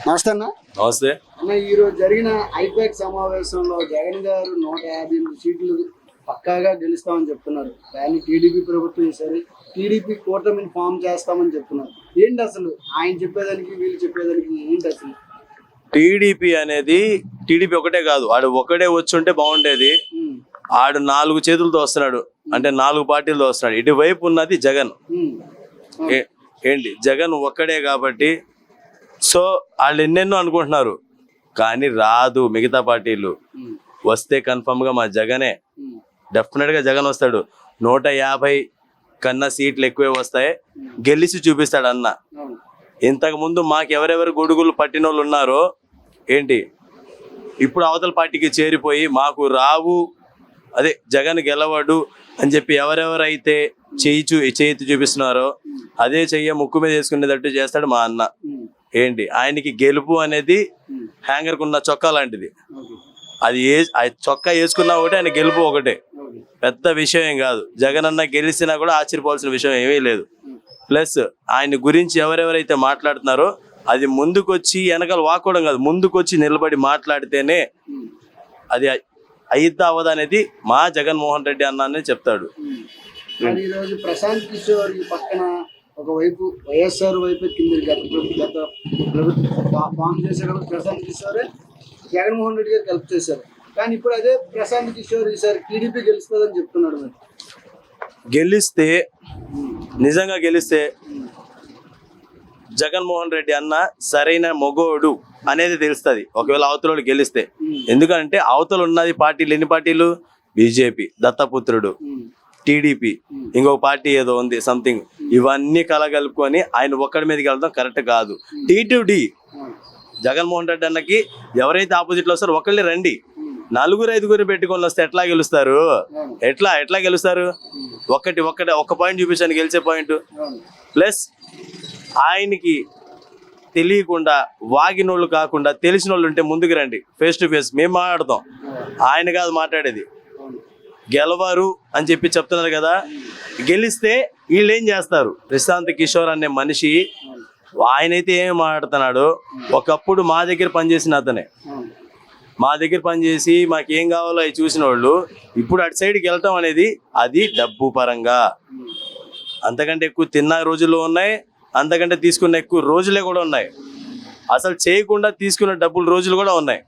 నమస్తే అన్న. నమస్తే అన్న, ఈరోజు జరిగిన ఐపాక్ సమావేశంలో జగన్ గారు 158 సీట్లు పక్కాగా గెలుస్తామని చెప్తున్నారు. కానీ టీడీపీ ప్రభుత్వం ఈసారి టీడీపీ కూటమిని ఫామ్ చేస్తామని చెప్తున్నారు. ఏంటి అసలు ఆయన చెప్పేదానికి వీళ్ళు చెప్పేదానికి ఏంటి అసలు? టీడీపీ అనేది టీడీపీ ఒకటే కాదు, ఆడు ఒకటే వచ్చుంటే బాగుండేది. ఆడు 4 చేతులతో వస్తున్నాడు, అంటే 4 పార్టీలతో వస్తున్నాడు. ఇటువైపు ఉన్నది జగన్. ఏంటి జగన్ ఒక్కడే కాబట్టి సో వాళ్ళు ఎన్నెన్నో అనుకుంటున్నారు, కానీ రాదు. మిగతా పార్టీలు వస్తే కన్ఫర్మ్ గా మా జగనే, డెఫినెట్ గా జగన్ వస్తాడు. 150 కన్నా సీట్లు ఎక్కువే వస్తాయి, గెలిచి చూపిస్తాడు అన్న. ఇంతకు ముందు మాకు ఎవరెవరు గొడుగులు పట్టిన వాళ్ళు ఉన్నారో ఏంటి, ఇప్పుడు అవతల పార్టీకి చేరిపోయి మాకు రావు, అదే జగన్ గెలవడు అని చెప్పి ఎవరెవరైతే చేతి చూపిస్తున్నారో అదే చెయ్య ముక్కు మీద వేసుకునేటట్టు చేస్తాడు మా అన్న. ఏంటి ఆయనకి గెలుపు అనేది హ్యాంగర్ కున్న చొక్కా లాంటిది. అది చొక్కా వేసుకున్నా ఒకటే, ఆయన గెలుపు ఒకటే. పెద్ద విషయం ఏం కాదు. జగన్ అన్న గెలిచినా కూడా ఆశ్చర్యపోవాల్సిన విషయం ఏమీ లేదు. ప్లస్ ఆయన గురించి ఎవరెవరైతే మాట్లాడుతున్నారో అది ముందుకొచ్చి వెనకాల వాకోవడం కాదు, ముందుకొచ్చి నిలబడి మాట్లాడితేనే అది అయిద్దా అవదా అనేది మా జగన్మోహన్ రెడ్డి అన్న చెప్తాడు. ఈరోజు ప్రశాంత్ కిషోర్ ఈ పక్కన ఒకవైపు వైఎస్ఆర్ వైపు కింద గత ప్రభుత్వం ఫామ్ చేసేటప్పుడు ప్రశాంత్ కిషోర్ జగన్మోహన్ రెడ్డి గారికి హెల్ప్ చేశారు. కానీ ఇప్పుడు అదే ప్రశాంత్ కిషోర్ ఈసారి టీడీపీ గెలుస్తుందని చెప్తున్నాడు. మరి గెలిస్తే, నిజంగా గెలిస్తే జగన్మోహన్ రెడ్డి అన్న సరైన మొగోడు అనేది తెలుస్తుంది ఒకవేళ అవతల గెలిస్తే. ఎందుకంటే అవతల ఉన్నది పార్టీలు, ఎన్ని పార్టీలు? బీజేపీ, దత్తపుత్రుడు, టీడీపీ, ఇంకొక పార్టీ ఏదో ఉంది సంథింగ్. ఇవన్నీ కలగలుపుకొని ఆయన ఒక్కడి మీదకి వెళ్తాం కరెక్ట్ కాదు. టీ జగన్మోహన్ రెడ్డి అన్నకి ఎవరైతే ఆపోజిట్ లో వస్తారో ఒకళ్ళే రండి. 4-5 పెట్టుకొని వస్తే ఎట్లా గెలుస్తారు? ఎట్లా గెలుస్తారు? ఒక్క పాయింట్ చూపించండి గెలిచే పాయింట్. ప్లస్ ఆయనకి తెలియకుండా వాగినోళ్ళు కాకుండా తెలిసిన వాళ్ళు ఉంటే ముందుకు రండి, ఫేస్ టు ఫేస్ మేము మాట్లాడతాం. ఆయన కాదు మాట్లాడేది. గెలవరు అని చెప్పి చెప్తున్నారు కదా, గెలిస్తే వీళ్ళు ఏం చేస్తారు? ప్రశాంత్ కిషోర్ అనే మనిషి ఆయనైతే ఏం మాట్లాడుతున్నాడు, ఒకప్పుడు మా దగ్గర పనిచేసిన అతనే, మా దగ్గర పనిచేసి మాకేం కావాలో అవి చూసిన వాళ్ళు ఇప్పుడు అటు సైడ్కి వెళ్ళటం అనేది అది డబ్బు పరంగా. అంతకంటే ఎక్కువ తిన్న రోజులు ఉన్నాయి, అంతకంటే తీసుకున్న ఎక్కువ రోజులే కూడా ఉన్నాయి. అసలు చేయకుండా తీసుకున్న డబ్బులు రోజులు కూడా ఉన్నాయి.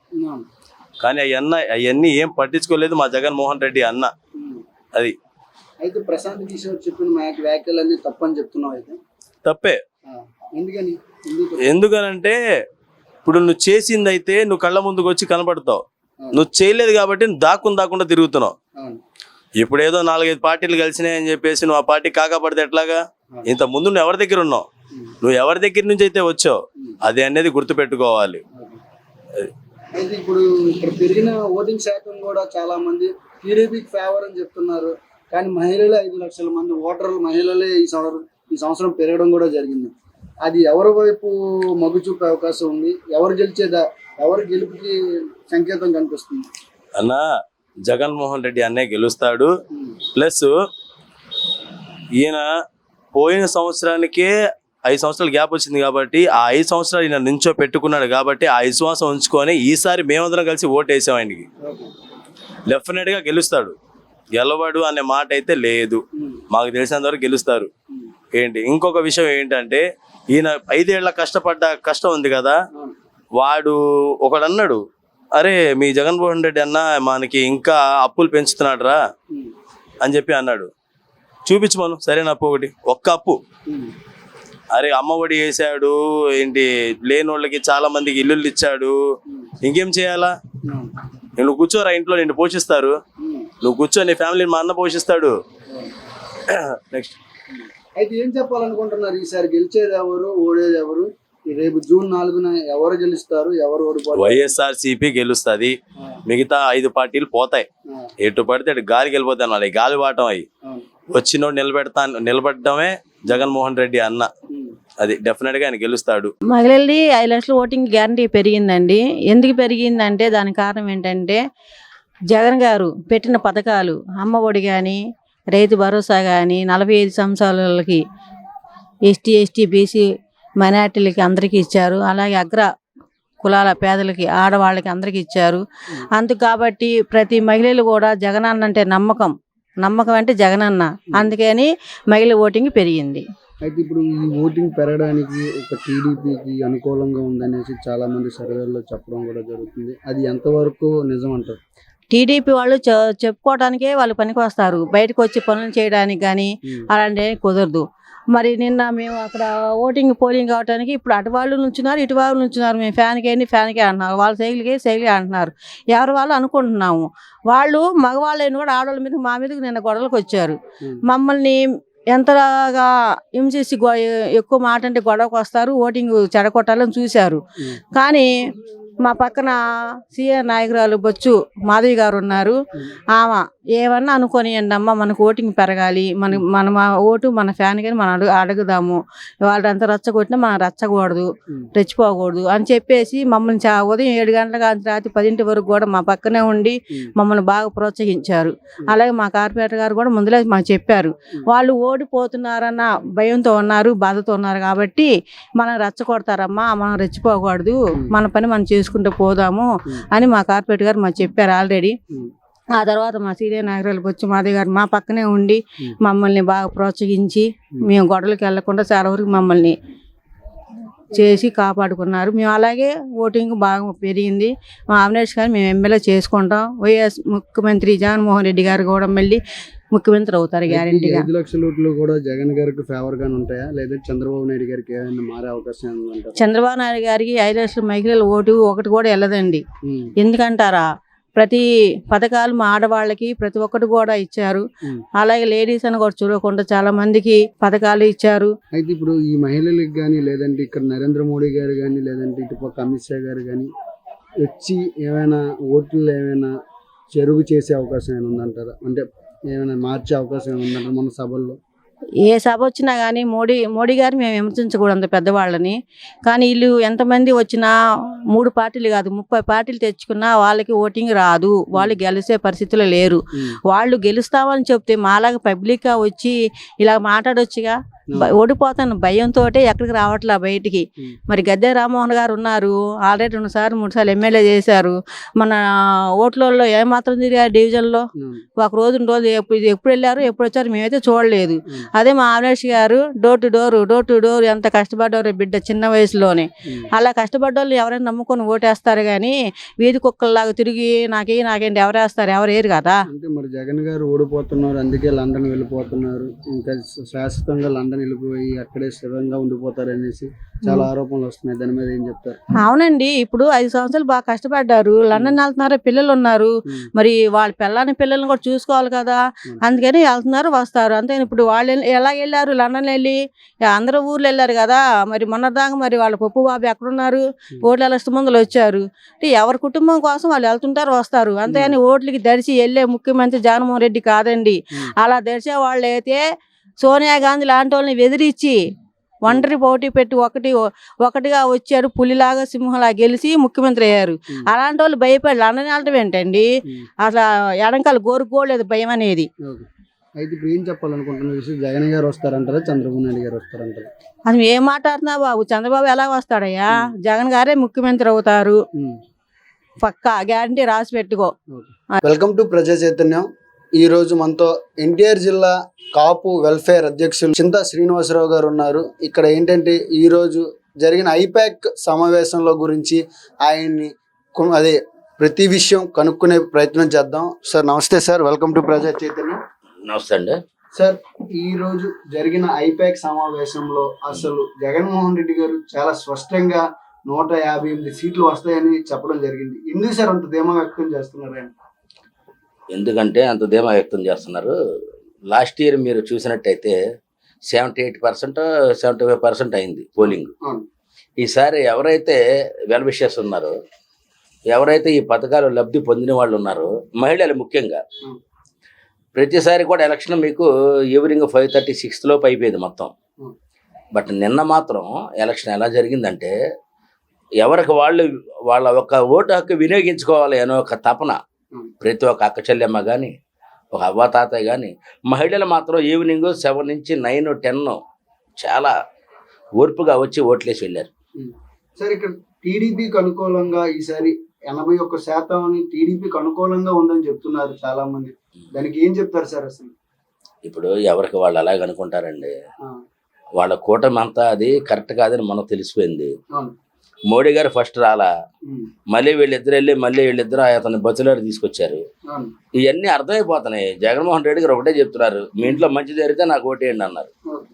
కానీ అవన్నీ ఏం పట్టించుకోలేదు మా జగన్మోహన్ రెడ్డి అన్న. అది అయితే ప్రశాంత్ కిషోర్ చెప్పిన వ్యాఖ్యలన్నీ తప్పని చెప్తున్నావు. అయితే తప్పే. ఎందుకనంటే ఇప్పుడు నువ్వు చేసింది అయితే నువ్వు కళ్ళ ముందుకు వచ్చి కనపడతావు, నువ్వు చేయలేదు కాబట్టి దాక్కుండా తిరుగుతున్నావు. ఇప్పుడు ఏదో 4-5 పార్టీలు కలిసినాయని చెప్పేసి నువ్వు ఆ పార్టీ కాకపడితే ఎట్లాగా? ఇంత ముందు నువ్వు ఎవరి దగ్గర ఉన్నావు, నువ్వు ఎవరి దగ్గర నుంచి అయితే వచ్చావు అది అనేది గుర్తుపెట్టుకోవాలి. అయితే ఇప్పుడు ఇక్కడ పెరిగిన ఓటింగ్ శాతం కూడా చాలా మంది టీడీపీకి ఫేవర్ అని చెప్తున్నారు. కానీ మహిళలే 5 లక్షల మంది ఓటర్లు మహిళలే ఈ సంవత్సరం పెరగడం కూడా జరిగింది. అది ఎవరి వైపు మొగ్గు చూపే అవకాశం ఉంది? ఎవరు గెలుపుకి సంకేతం కనిపిస్తుంది? అన్న జగన్మోహన్ రెడ్డి అన్నే గెలుస్తాడు. ప్లస్ ఈయన పోయిన సంవత్సరానికే 5 సంవత్సరాలు గ్యాప్ వచ్చింది కాబట్టి ఆ 5 సంవత్సరాలు ఈయన నుంచో పెట్టుకున్నాడు కాబట్టి ఆ విశ్వాసం ఉంచుకొని ఈసారి మేమందరం కలిసి ఓటు వేసాం ఆయనకి. డెఫినెట్ గా గెలుస్తాడు. గెలవడు అనే మాట అయితే లేదు, మాకు తెలిసినంత వరకు గెలుస్తారు. ఏంటి ఇంకొక విషయం ఏంటంటే, ఈయన 5 ఏళ్ల కష్టం ఉంది కదా, వాడు ఒకడు అన్నాడు, అరే మీ జగన్మోహన్ రెడ్డి అన్న మనకి ఇంకా అప్పులు పెంచుతున్నాడు రా అని చెప్పి అన్నాడు. చూపించమను సరైన అప్పు ఒక్క అప్పు. అరే అమ్మఒడి వేసాడు, ఏంటి లేని వాళ్ళకి చాలా మందికి ఇల్లులు ఇచ్చాడు, ఇంకేం చేయాలా? నువ్వు కూర్చోరా, ఇంట్లో నిన్ను పోషిస్తారు, నువ్వు కూర్చో, నీ ఫ్యామిలీని మా అన్న పోషిస్తాడు. నెక్స్ట్ అయితే ఏం చెప్పాలనుకుంటున్నారు? ఈసారి గెలిచేది ఎవరు, ఓడేది ఎవరు? రేపు జూన్ 4న ఎవరు గెలుస్తారు, ఎవరు ఓడిపోతారు? వైఎస్ఆర్సీపీ గెలుస్తుంది, మిగతా 5 పార్టీలు పోతాయి. ఎటు పడితే అటు గాలికి వెళ్ళిపోతాను, వాళ్ళకి గాలి వాటం అయ్యి వచ్చినోడు నిలబడటమే జగన్మోహన్ రెడ్డి అన్న. అది డెఫినెట్ గా ఆయన గెలుస్తాడు. మహిళలది 5 లక్షల ఓటింగ్ గ్యారంటీ పెరిగిందండి. ఎందుకు పెరిగిందంటే దానికి కారణం ఏంటంటే జగన్ గారు పెట్టిన పథకాలు, అమ్మ ఒడి కానీ, రైతు భరోసా కానీ, 45 సంవత్సరాలకి ఎస్టీ బీసీ మైనార్టీలకి అందరికీ ఇచ్చారు. అలాగే కులాల పేదలకి ఆడవాళ్ళకి అందరికి ఇచ్చారు. అందుకు కాబట్టి ప్రతి మహిళలు కూడా జగనన్న అంటే నమ్మకం అంటే జగనన్న, అందుకని మహిళ ఓటింగ్ పెరిగింది. అయితే ఇప్పుడు ఈ ఓటింగ్ పెరగడానికి ఒక టీడీపీకి అనుకూలంగా ఉందనేసి చాలా మంది సర్వేల్లో చెప్పడం కూడా జరుగుతుంది. అది ఎంతవరకు నిజం అంటారు? టీడీపీ వాళ్ళు చెప్పుకోవడానికే వాళ్ళు పనికి వస్తారు, బయటకు వచ్చి పనులు చేయడానికి కానీ అలాంటివి కుదరదు. మరి నిన్న మేము అక్కడ పోలింగ్ కావడానికి ఇప్పుడు అటు వాళ్ళు నుంచున్నారు, ఇటు వాళ్ళు నుంచున్నారు. మేము ఫ్యాన్కే అంటున్నారు, వాళ్ళ సైకిల్కే అంటున్నారు. ఎవరు వాళ్ళు అనుకుంటున్నాము. వాళ్ళు మగవాళ్ళని కూడా ఆడవాళ్ళ మీద మా మీదకి నిన్న గొడవలకు వచ్చారు. మమ్మల్ని ఎంతగా హింసించి ఎక్కువ మాట అంటే గొడవకు వస్తారు, ఓటింగ్ చెడగొట్టాలని చూశారు. కానీ మా పక్కన సీఆర్ నాయకురాలు బొచ్చు మాధవి గారు ఉన్నారు. ఆమె ఏమన్నా అనుకోనియండి అమ్మ, మనకు ఓటింగ్ పెరగాలి, మన ఓటు మన ఫ్యాన్ కానీ మనం అడుగుదాము, వాళ్ళంతా రచ్చగొట్టినా మనం రెచ్చిపోకూడదు అని చెప్పేసి మమ్మల్ని ఉదయం 7 గంటల కానీ రాత్రి 10 వరకు కూడా మా పక్కనే ఉండి మమ్మల్ని బాగా ప్రోత్సహించారు. అలాగే మా కార్పొరేటర్ గారు కూడా ముందులే మాకు చెప్పారు, వాళ్ళు ఓడిపోతున్నారన్న భయంతో ఉన్నారు, బాధతో ఉన్నారు కాబట్టి మనం రెచ్చగొడతారమ్మా, మనం రెచ్చిపోకూడదు, మన పని మనం చేసుకుంటూ పోదాము అని మా కార్పొరేటర్ గారు మాకు చెప్పారు ఆల్రెడీ. ఆ తర్వాత మా సీనియర్ నాయకురాలు బొచ్చు మాధవి గారు మా పక్కనే ఉండి మమ్మల్ని బాగా ప్రోత్సహించి మేము గొడవలకు వెళ్లకుండా చాలా వరకు మమ్మల్ని చేసి కాపాడుకున్నారు. మేము అలాగే ఓటింగ్ బాగా పెరిగింది. మా అవినాష్ గారు మేము ఎమ్మెల్యే చేసుకుంటాం. వైఎస్ ముఖ్యమంత్రి జగన్మోహన్ రెడ్డి గారు కూడా మళ్ళీ ముఖ్యమంత్రి అవుతారు గ్యారెంటీగా. 5 లక్షల ఓట్లు కూడా జగన్ గారికి ఫేవర్ గానే ఉంటాయా, లేదా చంద్రబాబు నాయుడు గారికి ఏమైనా మారే అవకాశం ఉందంటారా? చంద్రబాబు నాయుడు గారికి 5 లక్షల మహిళల ఓటు ఒకటి కూడా వెళ్ళదండి. ఎందుకంటారా, ప్రతి పథకాలు మా ఆడవాళ్ళకి ప్రతి ఒక్కటి కూడా ఇచ్చారు. అలాగే లేడీస్ అని కూడా చూడకుండా చాలా మందికి పథకాలు ఇచ్చారు. అయితే ఇప్పుడు ఈ మహిళలకు కానీ, లేదంటే ఇక్కడ నరేంద్ర మోడీ గారు కానీ, లేదంటే ఇటుపక్క అమిత్ షా గారు కానీ వచ్చి ఏమైనా ఓట్లు ఏమైనా చెరువు చేసే అవకాశం ఏమైనా ఉందంటారా? అంటే ఏమైనా మార్చే అవకాశం ఏమైనా ఉందంటారా మన సభల్లో? ఏ సభ వచ్చినా కానీ మోడీ గారు మేము విమర్శించకూడదు అంత పెద్దవాళ్ళని. కానీ వీళ్ళు ఎంతమంది వచ్చినా 3 పార్టీలు కాదు 30 పార్టీలు తెచ్చుకున్నా వాళ్ళకి ఓటింగ్ రాదు, వాళ్ళు గెలిచే పరిస్థితుల్లో లేరు. వాళ్ళు గెలుస్తామని చెప్తే మాలాగా పబ్లిక్గా వచ్చి ఇలా మాట్లాడొచ్చుగా. ఓడిపోతాను భయంతో ఎక్కడికి రావట్లా బయటికి. మరి గద్దె రామ్మోహన్ గారు ఉన్నారు, ఆల్రెడీ 2 సార్లు 3 సార్లు ఎమ్మెల్యే చేశారు. మన ఓట్లలో ఏమాత్రం తిరిగారు డివిజన్లో, ఒక రోజు ఎప్పుడు వెళ్ళారు ఎప్పుడు వచ్చారు మేమైతే చూడలేదు. అదే మా అవినాష్ గారు డోర్ టు డోర్ ఎంత కష్టపడ్డారు బిడ్డ చిన్న వయసులోనే. అలా కష్టపడ్డోళ్ళు ఎవరైనా నమ్ముకొని ఓటేస్తారు కానీ వీధి కుక్కల్లాగా తిరిగి నాకేంటి ఎవరు వేస్తారు, ఎవరు వేరు కదా. అంటే మరి జగన్ గారు ఓడిపోతున్నారు, అందుకే లండన్ వెళ్ళిపోతున్నారు, ఇంకా శాశ్వతంగా లండన్ వెళ్ళిపోయి అక్కడే స్థిరంగా ఉండిపోతారు అనేసి చాలా ఆరోపణలు వస్తున్నాయి. దాని మీద ఏం చెప్తారు? అవునండి, ఇప్పుడు 5 సంవత్సరాలు బాగా కష్టపడ్డారు, లండన్ వెళ్తున్నారు, పిల్లలు ఉన్నారు, మరి వాళ్ళ పిల్లల్ని కూడా చూసుకోవాలి కదా, అందుకని వెళ్తున్నారు వస్తారు అంతే. ఇప్పుడు వాళ్ళు ఎలా వెళ్ళారు, లండన్ వెళ్ళి అందరూ ఊర్లు వెళ్ళారు కదా. మరి మొన్నదాకా మరి వాళ్ళ పప్పు బాబు ఎక్కడున్నారు, ఓట్ల లిస్ట్ ముందులు వచ్చారు. ఎవరి కుటుంబం కోసం వాళ్ళు వెళ్తుంటారు వస్తారు, అంతేగాని ఓట్లకి దర్శి వెళ్ళే ముఖ్యమంత్రి జగన్మోహన్ రెడ్డి కాదండి. అలా దర్శే వాళ్ళు అయితే సోనియా గాంధీ లాంటి వాళ్ళని బెదిరించి ఒంటరి పోటీ పెట్టి ఒకటిగా వచ్చారు, పులిలాగా సింహంలా గెలిచి ముఖ్యమంత్రి అయ్యారు. అలాంటి వాళ్ళు భయపడి లండన్ వెళ్ళటం ఏంటండి, అసలు ఎడంకాలు గోరుకోలేదు భయం అనేది. అయితే ఇప్పుడు ఏం చెప్పాలనుకుంటున్నారు? జగన్ గారు వస్తారంటారా, చంద్రబాబు నాయుడు గారు వస్తారంటారా? అసలు ఏం మాట్లాడుతున్నా బాబు, చంద్రబాబు ఎలా వస్తాడయ్యా, జగన్ గారే ముఖ్యమంత్రి అవుతారు పక్కా, గ్యారంటీ రాసి పెట్టుకో. వెల్కమ్ టు ప్రజా చైతన్యం. ఈ రోజు మనతో ఎన్టీఆర్ జిల్లా కాపు వెల్ఫేర్ అధ్యక్షులు చింతా శ్రీనివాసరావు గారు ఉన్నారు. ఇక్కడ ఏంటంటే ఈ రోజు జరిగిన ఐపాక్ సమావేశంలో గురించి ఆయన్ని ప్రతి విషయం కనుక్కునే ప్రయత్నం చేద్దాం. సార్ నమస్తే సార్, వెల్కమ్ టు ప్రజా చైతన్యం. నమస్తే అండి సార్. ఈ రోజు జరిగిన ఐపాక్ సమావేశంలో అసలు జగన్మోహన్ రెడ్డి గారు చాలా స్పష్టంగా 158 సీట్లు వస్తాయని చెప్పడం జరిగింది. ఎందుకు సార్ అంత ధీమా వ్యక్తం చేస్తున్నారు ఆయన? ఎందుకంటే అంత ధీమా వ్యక్తం చేస్తున్నారు, లాస్ట్ ఇయర్ మీరు చూసినట్టయితే 78%, 75% అయింది పోలింగ్. ఈసారి ఎవరైతే వెల్ విషర్స్ ఉన్నారో, ఎవరైతే ఈ పథకాలు లబ్ధి పొందిన వాళ్ళు ఉన్నారో, మహిళలు ముఖ్యంగా, ప్రతిసారి కూడా ఎలక్షన్ మీకు ఈవినింగ్ 5:36 లోపు అయిపోయింది మొత్తం. బట్ నిన్న మాత్రం ఎలక్షన్ ఎలా జరిగిందంటే, ఎవరికి వాళ్ళ ఒక్క ఓటు హక్కు వినియోగించుకోవాలి అనే ఒక తపన ప్రతి ఒక్క అక్క చెల్లెమ్మ కానీ, ఒక అవ్వ తాతయ్య కానీ, మహిళలు మాత్రం ఈవినింగ్ 7 నుంచి 9, 10 చాలా ఓర్పుగా వచ్చి ఓట్లేసి వెళ్ళారు. సార్ ఇక్కడ టీడీపీకి అనుకూలంగా ఈసారి 81% టీడీపీకి అనుకూలంగా ఉందని చెప్తున్నారు చాలా మంది. దానికి ఏం చెప్తారు సార్ అసలు? ఇప్పుడు ఎవరికి వాళ్ళు అలాగ అనుకుంటారండి. ఆ, వాళ్ళ కూటమి అంతా అది కరెక్ట్ కాదని మనకు తెలిసిపోయింది. అవును. మోడీ గారు ఫస్ట్ రాలా, ఉమ్, మళ్ళీ వీళ్ళిద్దరు వెళ్ళి మళ్ళీ వీళ్ళిద్దరు అతను బతులాడి తీసుకొచ్చారు. అవును. ఇవన్నీ అర్థమైపోతున్నాయి. జగన్మోహన్ రెడ్డి గారు ఒకటే చెప్తున్నారు, మీ ఇంట్లో మంచి జరిగితే నాకు ఓటేయండి అన్నారు. ఓకే.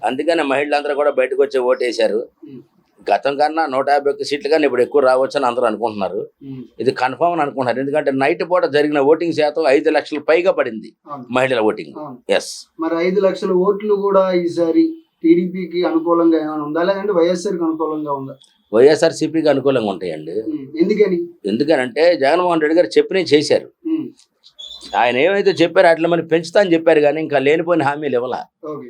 అందుకని మహిళలందరూ కూడా బయటకు వచ్చి ఓటేశారు. ఉమ్, గతం కన్నా 151 సీట్లు కానీ ఇప్పుడు ఎక్కువ రావచ్చు అని అందరూ అనుకుంటున్నారు. ఉమ్, ఇది కన్ఫర్మ్ అని అనుకుంటున్నారు. ఎందుకంటే నైట్ పూట జరిగిన ఓటింగ్ శాతం 5 లక్షల పైగా పడింది అవును. మహిళల ఓటింగ్. అవును. ఎస్, మరి 5 లక్షల ఓట్లు కూడా ఈసారి టీడీపీకి అనుకూలంగా ఏమైనా ఉందా, లేదంటే వైఎస్ఆర్కి అనుకూలంగా ఉందా? వైఎస్ఆర్సీపీకి అనుకూలంగా ఉంటాయండి. ఎందుకని? ఎందుకనంటే జగన్మోహన్ రెడ్డి గారు చెప్పినవి చేశారు. ఉమ్, ఆయన ఏమైతే చెప్పారో అట్లా మరి పెంచుతా అని చెప్పారు, కానీ ఇంకా లేనిపోయిన హామీలు ఇవ్వాల. ఓకే.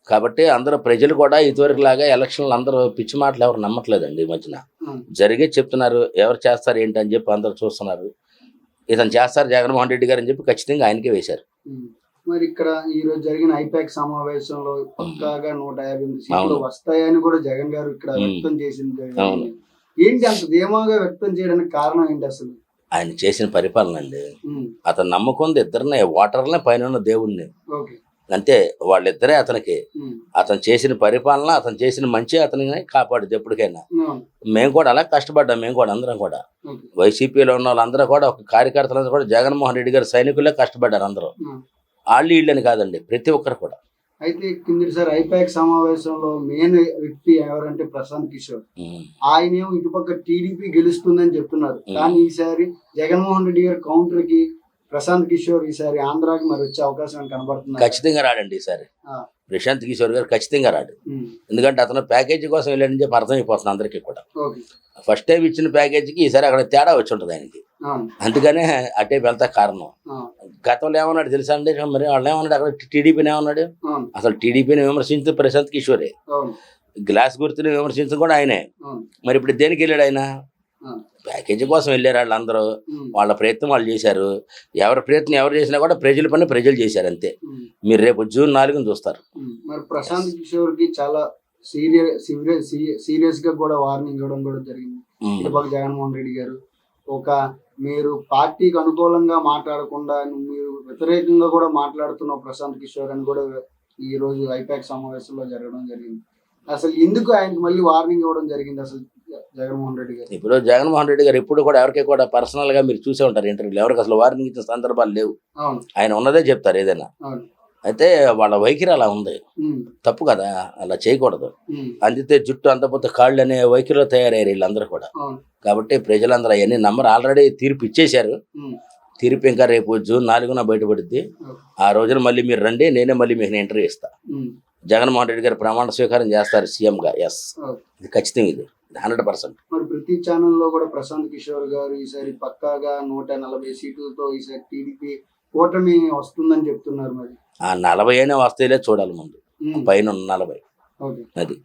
కాబట్టి అందరూ ప్రజలు కూడా ఇదివరకు లాగా ఎలక్షన్లు అందరూ పిచ్చి మాటలు ఎవరు నమ్మట్లేదండి. ఈ మధ్యన ఉమ్, జరిగే చెప్తున్నారు, ఎవరు చేస్తారు ఏంటి అని చెప్పి అందరూ చూస్తున్నారు. ఇతను చేస్తారు జగన్మోహన్ రెడ్డి గారు అని చెప్పి ఖచ్చితంగా ఆయనకే వేశారు. ఉమ్. మరి ఇక్కడ ఈ రోజు జరిగిన ఐపాక్ సమావేశంలో పక్కాగా 158 సీట్లు అవును. వస్తాయని కూడా జగన్ గారు ఇక్కడ ఉమ్. వ్యక్తం చేసింది. అవును. ఏంటి అంత ధీమాగా వ్యక్తం చేయడానికి కారణం ఏంటి అసలు? ఆయన చేసిన పరిపాలన అండి. ఉమ్, అతను నమ్ముకుంది ఇద్దరినే, ఓటర్లనే, పైన ఉన్న దేవుడిని. ఓకే. అంతే, వాళ్ళిద్దరే అతనికి. ఉమ్, అతను చేసిన పరిపాలన, అతను చేసిన మంచి అతనిని కాపాడుది ఎప్పటికైనా. అవును. మేము కూడా అలా కష్టపడ్డాం, మేము కూడా అందరం కూడా. ఓకే. వైసీపీలో ఉన్న వాళ్ళందరూ కూడా, ఒక కార్యకర్తలందరూ కూడా జగన్మోహన్ రెడ్డి గారు సైనికులే కష్టపడ్డారు అందరూ. ఉమ్. వాళ్ళు వీళ్ళని కాదండి, ప్రతి ఒక్కరు కూడా. అయితే కిందసారి ఐపాక్ సమావేశంలో మెయిన్ వ్యక్తి ఎవరంటే ప్రశాంత్ కిషోర్. ఉమ్. ఆయనేమో ఇటుపక్క టీడీపీ గెలుస్తుందని చెప్తున్నారు. కానీ ఈసారి జగన్మోహన్ రెడ్డి గారి కౌంటర్ కి ప్రశాంత్ కిషోర్ ఈసారి ఆంధ్రాకి మరి వచ్చే అవకాశం కనబడుతుంది. ఖచ్చితంగా రాడండి ఈసారి. ప్రశాంత్ కిషోర్ గారు ఖచ్చితంగా రాడు. ఎందుకంటే అతను ప్యాకేజీ కోసం వెళ్ళాడని చెప్పి అర్థమైపోతుంది అందరికీ కూడా. ఫస్ట్ టైం ఇచ్చిన ప్యాకేజీకి ఈసారి అక్కడ తేడా వచ్చి ఉంటుంది ఆయనకి. అందుకనే అటే వెళ్తా కారణం. గతంలో ఏమన్నాడు తెలుసా అండి? మరి వాళ్ళు ఏమన్నాడు అక్కడ, టీడీపీని ఏమన్నాడు? అసలు టీడీపీని విమర్శించు ప్రశాంత్ కిషోరే, గ్లాస్ గుర్తుని విమర్శించు కూడా ఆయనే. మరి ఇప్పుడు దేనికి వెళ్ళాడు ఆయన? ప్యాకేజీ కోసం వెళ్ళారు వాళ్ళందరూ. వాళ్ళ ప్రయత్నం వాళ్ళు చేశారు. ఎవరి ప్రయత్నం ఎవరు చేసినా కూడా ప్రజల పని ప్రజలు చేశారు అంతే. మీరు రేపు జూన్ 4న చూస్తారు. మరి ప్రశాంత్ కిషోర్ కి చాలా సీరియస్ గా కూడా వార్నింగ్ ఇవ్వడం కూడా జరిగింది ఇటుపక్క జగన్మోహన్ రెడ్డి గారు. మీరు పార్టీకి అనుకూలంగా మాట్లాడకుండా మీరు వ్యతిరేకంగా కూడా మాట్లాడుతున్న ప్రశాంత్ కిషోర్ అని కూడా ఈ రోజు ఐపాక్ సమావేశంలో జరగడం జరిగింది. అసలు ఎందుకు ఆయనకు మళ్ళీ వార్నింగ్ ఇవ్వడం జరిగింది అసలు జగన్మోహన్ రెడ్డి గారు? ఇప్పుడు జగన్మోహన్ రెడ్డి గారు ఎప్పుడు కూడా ఎవరికి కూడా పర్సనల్ గా మీరు చూసే ఉంటారు ఇంటర్వ్యూలు, ఎవరికి అసలు వార్నింగ్ ఇచ్చిన సందర్భాలు లేవు. ఆయన ఉన్నదే చెప్తారు ఏదైనా. అయితే వాళ్ళ వైఖరి అలా ఉంది, తప్పు కదా, అలా చేయకూడదు. అందితే జుట్టు అంతపోతే కాళ్ళు అనే వైఖరిలో తయారయ్యారు వీళ్ళందరూ కూడా. కాబట్టి ప్రజలందరూ అవన్నీ నమ్మరు. ఆల్రెడీ తీర్పు ఇచ్చేశారు. తీర్పు ఇంకా రేపు జూన్ 4న బయటపడుద్ది. ఆ రోజున మళ్ళీ మీరు రండి, నేనే మళ్ళీ మీకు ఇంటర్వ్యూ ఇస్తా. జగన్మోహన్ రెడ్డి గారు ప్రమాణ స్వీకారం చేస్తారు సీఎం గా. ఎస్, ఇది ఖచ్చితంగా, ఇది 100%. మరి ప్రతి ఛానల్లో కూడా ప్రశాంత్ కిషోర్ గారు ఈసారి పక్కాగా 140 సీట్లతో ఈసారి టీడీపీ కూటమి వస్తుందని చెప్తున్నారు. మరి ఆ 40 అయినా వస్తాయిలే, చూడాలి ముందు పైన 40. అది.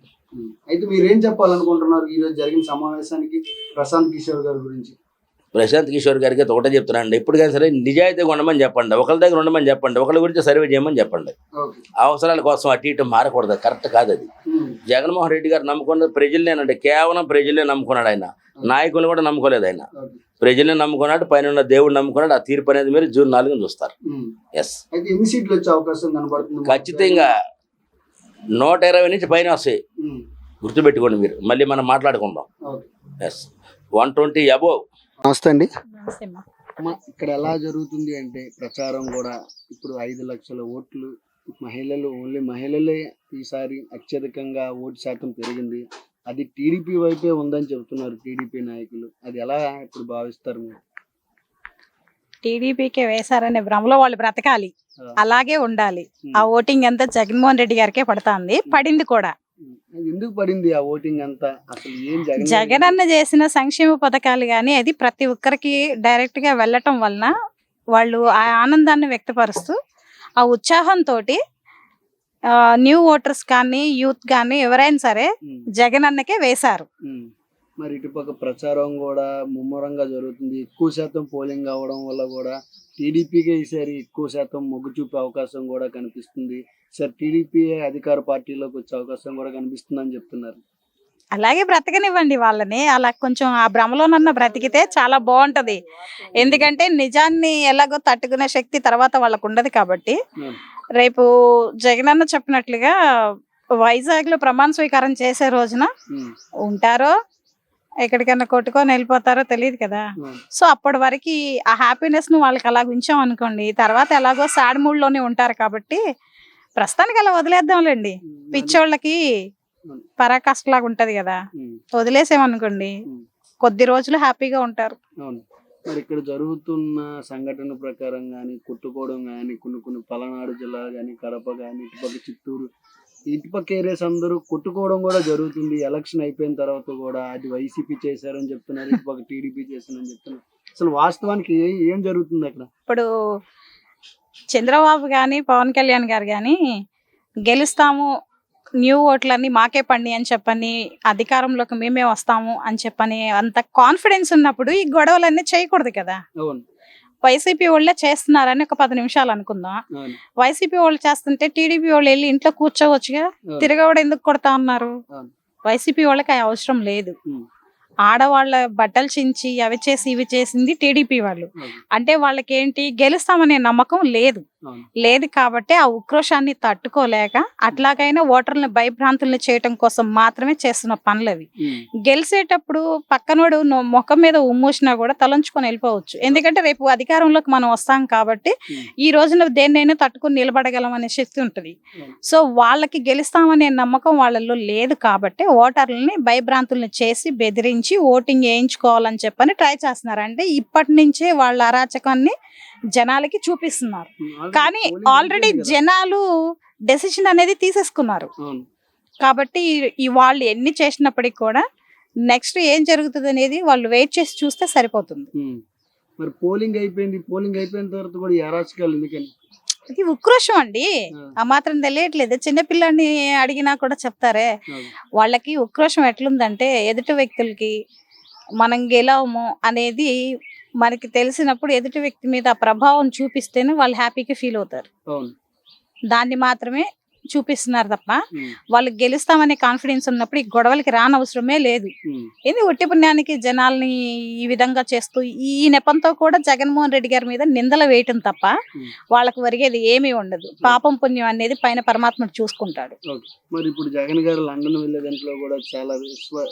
అయితే మీరేం చెప్పాలనుకుంటున్నారు ఈ రోజు జరిగిన సమావేశానికి ప్రశాంత్ కిషోర్ గారి గురించి? ప్రశాంత్ కిషోర్ గారికి అయితే ఒకటే చెప్తున్నానండి, ఎప్పటికైనా సరే నిజాయితీగా ఉండమని చెప్పండి, ఒకరి దగ్గర ఉండమని చెప్పండి, ఒకరి గురించి సర్వే చేయమని చెప్పండి. అవసరాల కోసం అటు ఇటు మారకూడదు, కరెక్ట్ కాదు అది. జగన్మోహన్ రెడ్డి గారు నమ్ముకున్నది ప్రజలనేనండి, కేవలం ప్రజలనే నమ్ముకున్నాడు ఆయన. నాయకులు కూడా నమ్ముకోలేదు ఆయన, ప్రజల్ని నమ్ముకున్నాడు, పైన ఉన్న దేవుడు నమ్ముకున్నాడు. ఆ తీర్పు అనేది మీరు జూన్ 4న చూస్తారు. ఎస్. అయితే ఎన్ని సీట్లు వచ్చే అవకాశం కనబడుతుంది? ఖచ్చితంగా 120 నుంచి పైన వస్తాయి, గుర్తుపెట్టుకోండి మీరు. మళ్ళీ మనం మాట్లాడుకుందాం. Yes, 120 above. నమస్తే అండి. ఇక్కడ ఎలా జరుగుతుంది అంటే ప్రచారం కూడా ఇప్పుడు 5 లక్షల ఓట్లు మహిళలు, ఓన్లీ మహిళలే ఈసారి అత్యధికంగా ఓటు శాతం పెరిగింది. అది టీడీపీ వైపే ఉందని చెబుతున్నారు టీడీపీ నాయకులు. అది ఎలా ఇప్పుడు భావిస్తారు మీరు? టీడీపీకే వేశారనే భ్రమలో వాళ్ళు బ్రతకాలి, అలాగే ఉండాలి. ఆ ఓటింగ్ అంతా జగన్మోహన్ రెడ్డి గారికే పడుతుంది, పడింది కూడా. ఎందుకు పడింది ఆ ఓటింగ్ అంతా? అసలు ఏం జగన్ అన్న చేసిన సంక్షేమ పథకాలు కానీ అది ప్రతి ఒక్కరికి డైరెక్ట్ గా వెళ్ళటం వలన వాళ్ళు ఆ ఆనందాన్ని వ్యక్తపరుస్తూ ఆ ఉత్సాహంతో న్యూ ఓటర్స్ కానీ యూత్ కానీ ఎవరైనా సరే జగన్ అన్నకే వేశారు. మరి ఇటుపక్క ప్రచారం కూడా ముమ్మరంగా జరుగుతుంది. ఎక్కువ శాతం పోలింగ్ అవడం వల్ల కూడా టీడీపీకే ఈసారి ఎక్కువ శాతం మొగ్గు చూపే అవకాశం కూడా కనిపిస్తుంది. సార్, టీడీపీ అధికార పార్టీలోకి వచ్చే అవకాశం కూడా కనిపిస్తుందని చెప్తున్నారు. అలాగే బ్రతకనివ్వండి వాళ్ళని. అలా కొంచెం ఆ భ్రమలోనన్న బ్రతికితే చాలా బాగుంటది. ఎందుకంటే నిజాన్ని ఎలాగో తట్టుకునే శక్తి తర్వాత వాళ్ళకు ఉండదు కాబట్టి. రేపు జగనన్న చెప్పినట్లుగా వైజాగ్ లో ప్రమాణ స్వీకారం చేసే రోజున ఉంటారో ఎక్కడికైనా కొట్టుకొని వెళ్ళిపోతారో తెలియదు కదా. సో అప్పటి వరకు ఆ హ్యాపీనెస్ ను వాళ్ళకి అలా ఉంచాం అనుకోండి, తర్వాత ఎలాగో సాడ్ మూడ్ లోనే ఉంటారు కాబట్టి ప్రస్తుతానికి అలా వదిలేద్దాంలేండి. పిచ్చోళ్ళకి పరాకాష్ట లాగా ఉంటది కదా, వదిలేసామనుకోండి కొద్ది రోజులు హ్యాపీగా ఉంటారు. మరి ఇక్కడ జరుగుతున్న సంఘటన ప్రకారం కానీ కొట్టుకోవడం కానీ కొన్ని పలనాడు జిల్లా కానీ కడప కానీ ఇటుపక్క చిత్తూరు ఇటుపక్క ఏరియాస్ అందరూ కొట్టుకోవడం కూడా జరుగుతుంది. ఎలక్షన్ అయిపోయిన తర్వాత కూడా అది వైసీపీ చేశారని చెప్తున్నారు, ఇటుపక్క టీడీపీ చేశారని చెప్తున్నారు. అసలు వాస్తవానికి ఏం జరుగుతుంది అక్కడ? ఇప్పుడు చంద్రబాబు గాని పవన్ కళ్యాణ్ గారు గాని గెలుస్తాము, న్యూ ఓట్లన్నీ మాకే పండి అని చెప్పని, అధికారంలోకి మేమే వస్తాము అని చెప్పని అంత కాన్ఫిడెన్స్ ఉన్నప్పుడు ఈ గొడవలన్నీ చేయకూడదు కదా. వైసీపీ వాళ్ళే చేస్తున్నారని ఒక 10 నిమిషాలు అనుకుందాం. వైసీపీ వాళ్ళు చేస్తుంటే టీడీపీ వాళ్ళు వెళ్ళి ఇంట్లో కూర్చోవచ్చుగా, తిరగవడం ఎందుకు కొడతా ఉన్నారు? వైసీపీ వాళ్ళకి అవసరం లేదు. ఆడవాళ్ళ బట్టలు చించి అవి చేసి ఇవి చేసింది టీడీపీ వాళ్ళు. అంటే వాళ్ళకి ఏంటి, గెలుస్తామనే నమ్మకం లేదు కాబట్టి ఆ ఉక్రోషాన్ని తట్టుకోలేక అట్లాగైనా ఓటర్లను భయభ్రాంతుల్ని చేయటం కోసం మాత్రమే చేస్తున్న పనులు అవి. గెలిచేటప్పుడు పక్కనోడు ముఖం మీద ఉమ్మూసినా కూడా తలంచుకొని వెళ్ళిపోవచ్చు. ఎందుకంటే రేపు అధికారంలోకి మనం వస్తాం కాబట్టి ఈ రోజున దేన్నైనా తట్టుకొని నిలబడగలం అనే శక్తి ఉంటుంది. సో వాళ్ళకి గెలుస్తామనే నమ్మకం వాళ్ళలో లేదు కాబట్టి ఓటర్లని భయభ్రాంతుల్ని చేసి బెదిరించి ఓటింగ్ వేయించుకోవాలని చెప్పని ట్రై చేస్తున్నారు. అంటే ఇప్పటి నుంచే వాళ్ళ అరాచకాన్ని జనాలకి చూపిస్తున్నారు. కానీ ఆల్రెడీ జనాలు డెసిషన్ అనేది తీసేసుకున్నారు కాబట్టి వాళ్ళు ఎన్ని చేసినప్పటికీ కూడా నెక్స్ట్ ఏం జరుగుతుంది అనేది వాళ్ళు వెయిట్ చేసి చూస్తే సరిపోతుంది. మరి పోలింగ్ అయిపోయిన తర్వాత కూడా అరాచకాలు ఎందుకని? ఇది ఉక్రోషం అండి, ఆ మాత్రం తెలియట్లేదు. చిన్నపిల్లని అడిగినా కూడా చెప్తారే. వాళ్ళకి ఉక్రోషం ఎట్లుందంటే ఎదుటి వ్యక్తులకి మనం గెలవము అనేది మనకి తెలిసినప్పుడు ఎదుటి వ్యక్తి మీద ఆ ప్రభావం చూపిస్తేనే వాళ్ళు హ్యాపీగా ఫీల్ అవుతారు. దాన్ని మాత్రమే చూపిస్తున్నారు తప్ప వాళ్ళకి గెలుస్తామనే కాన్ఫిడెన్స్ ఉన్నప్పుడు ఈ గొడవలకి రానవసరమే లేదు. ఇది ఒట్టి పుణ్యానికి జనాల్ని ఈ విధంగా చేస్తూ ఈ నెపంతో కూడా జగన్మోహన్ రెడ్డి గారి మీద నిందలు వేయటం తప్ప వాళ్ళకి ఒరిగేది ఏమీ ఉండదు. పాపం పుణ్యం అనేది పైన పరమాత్ముడు చూసుకుంటాడు. మరి ఇప్పుడు జగన్ గారు లండన్ వెళ్ళే దాంట్లో కూడా చాలా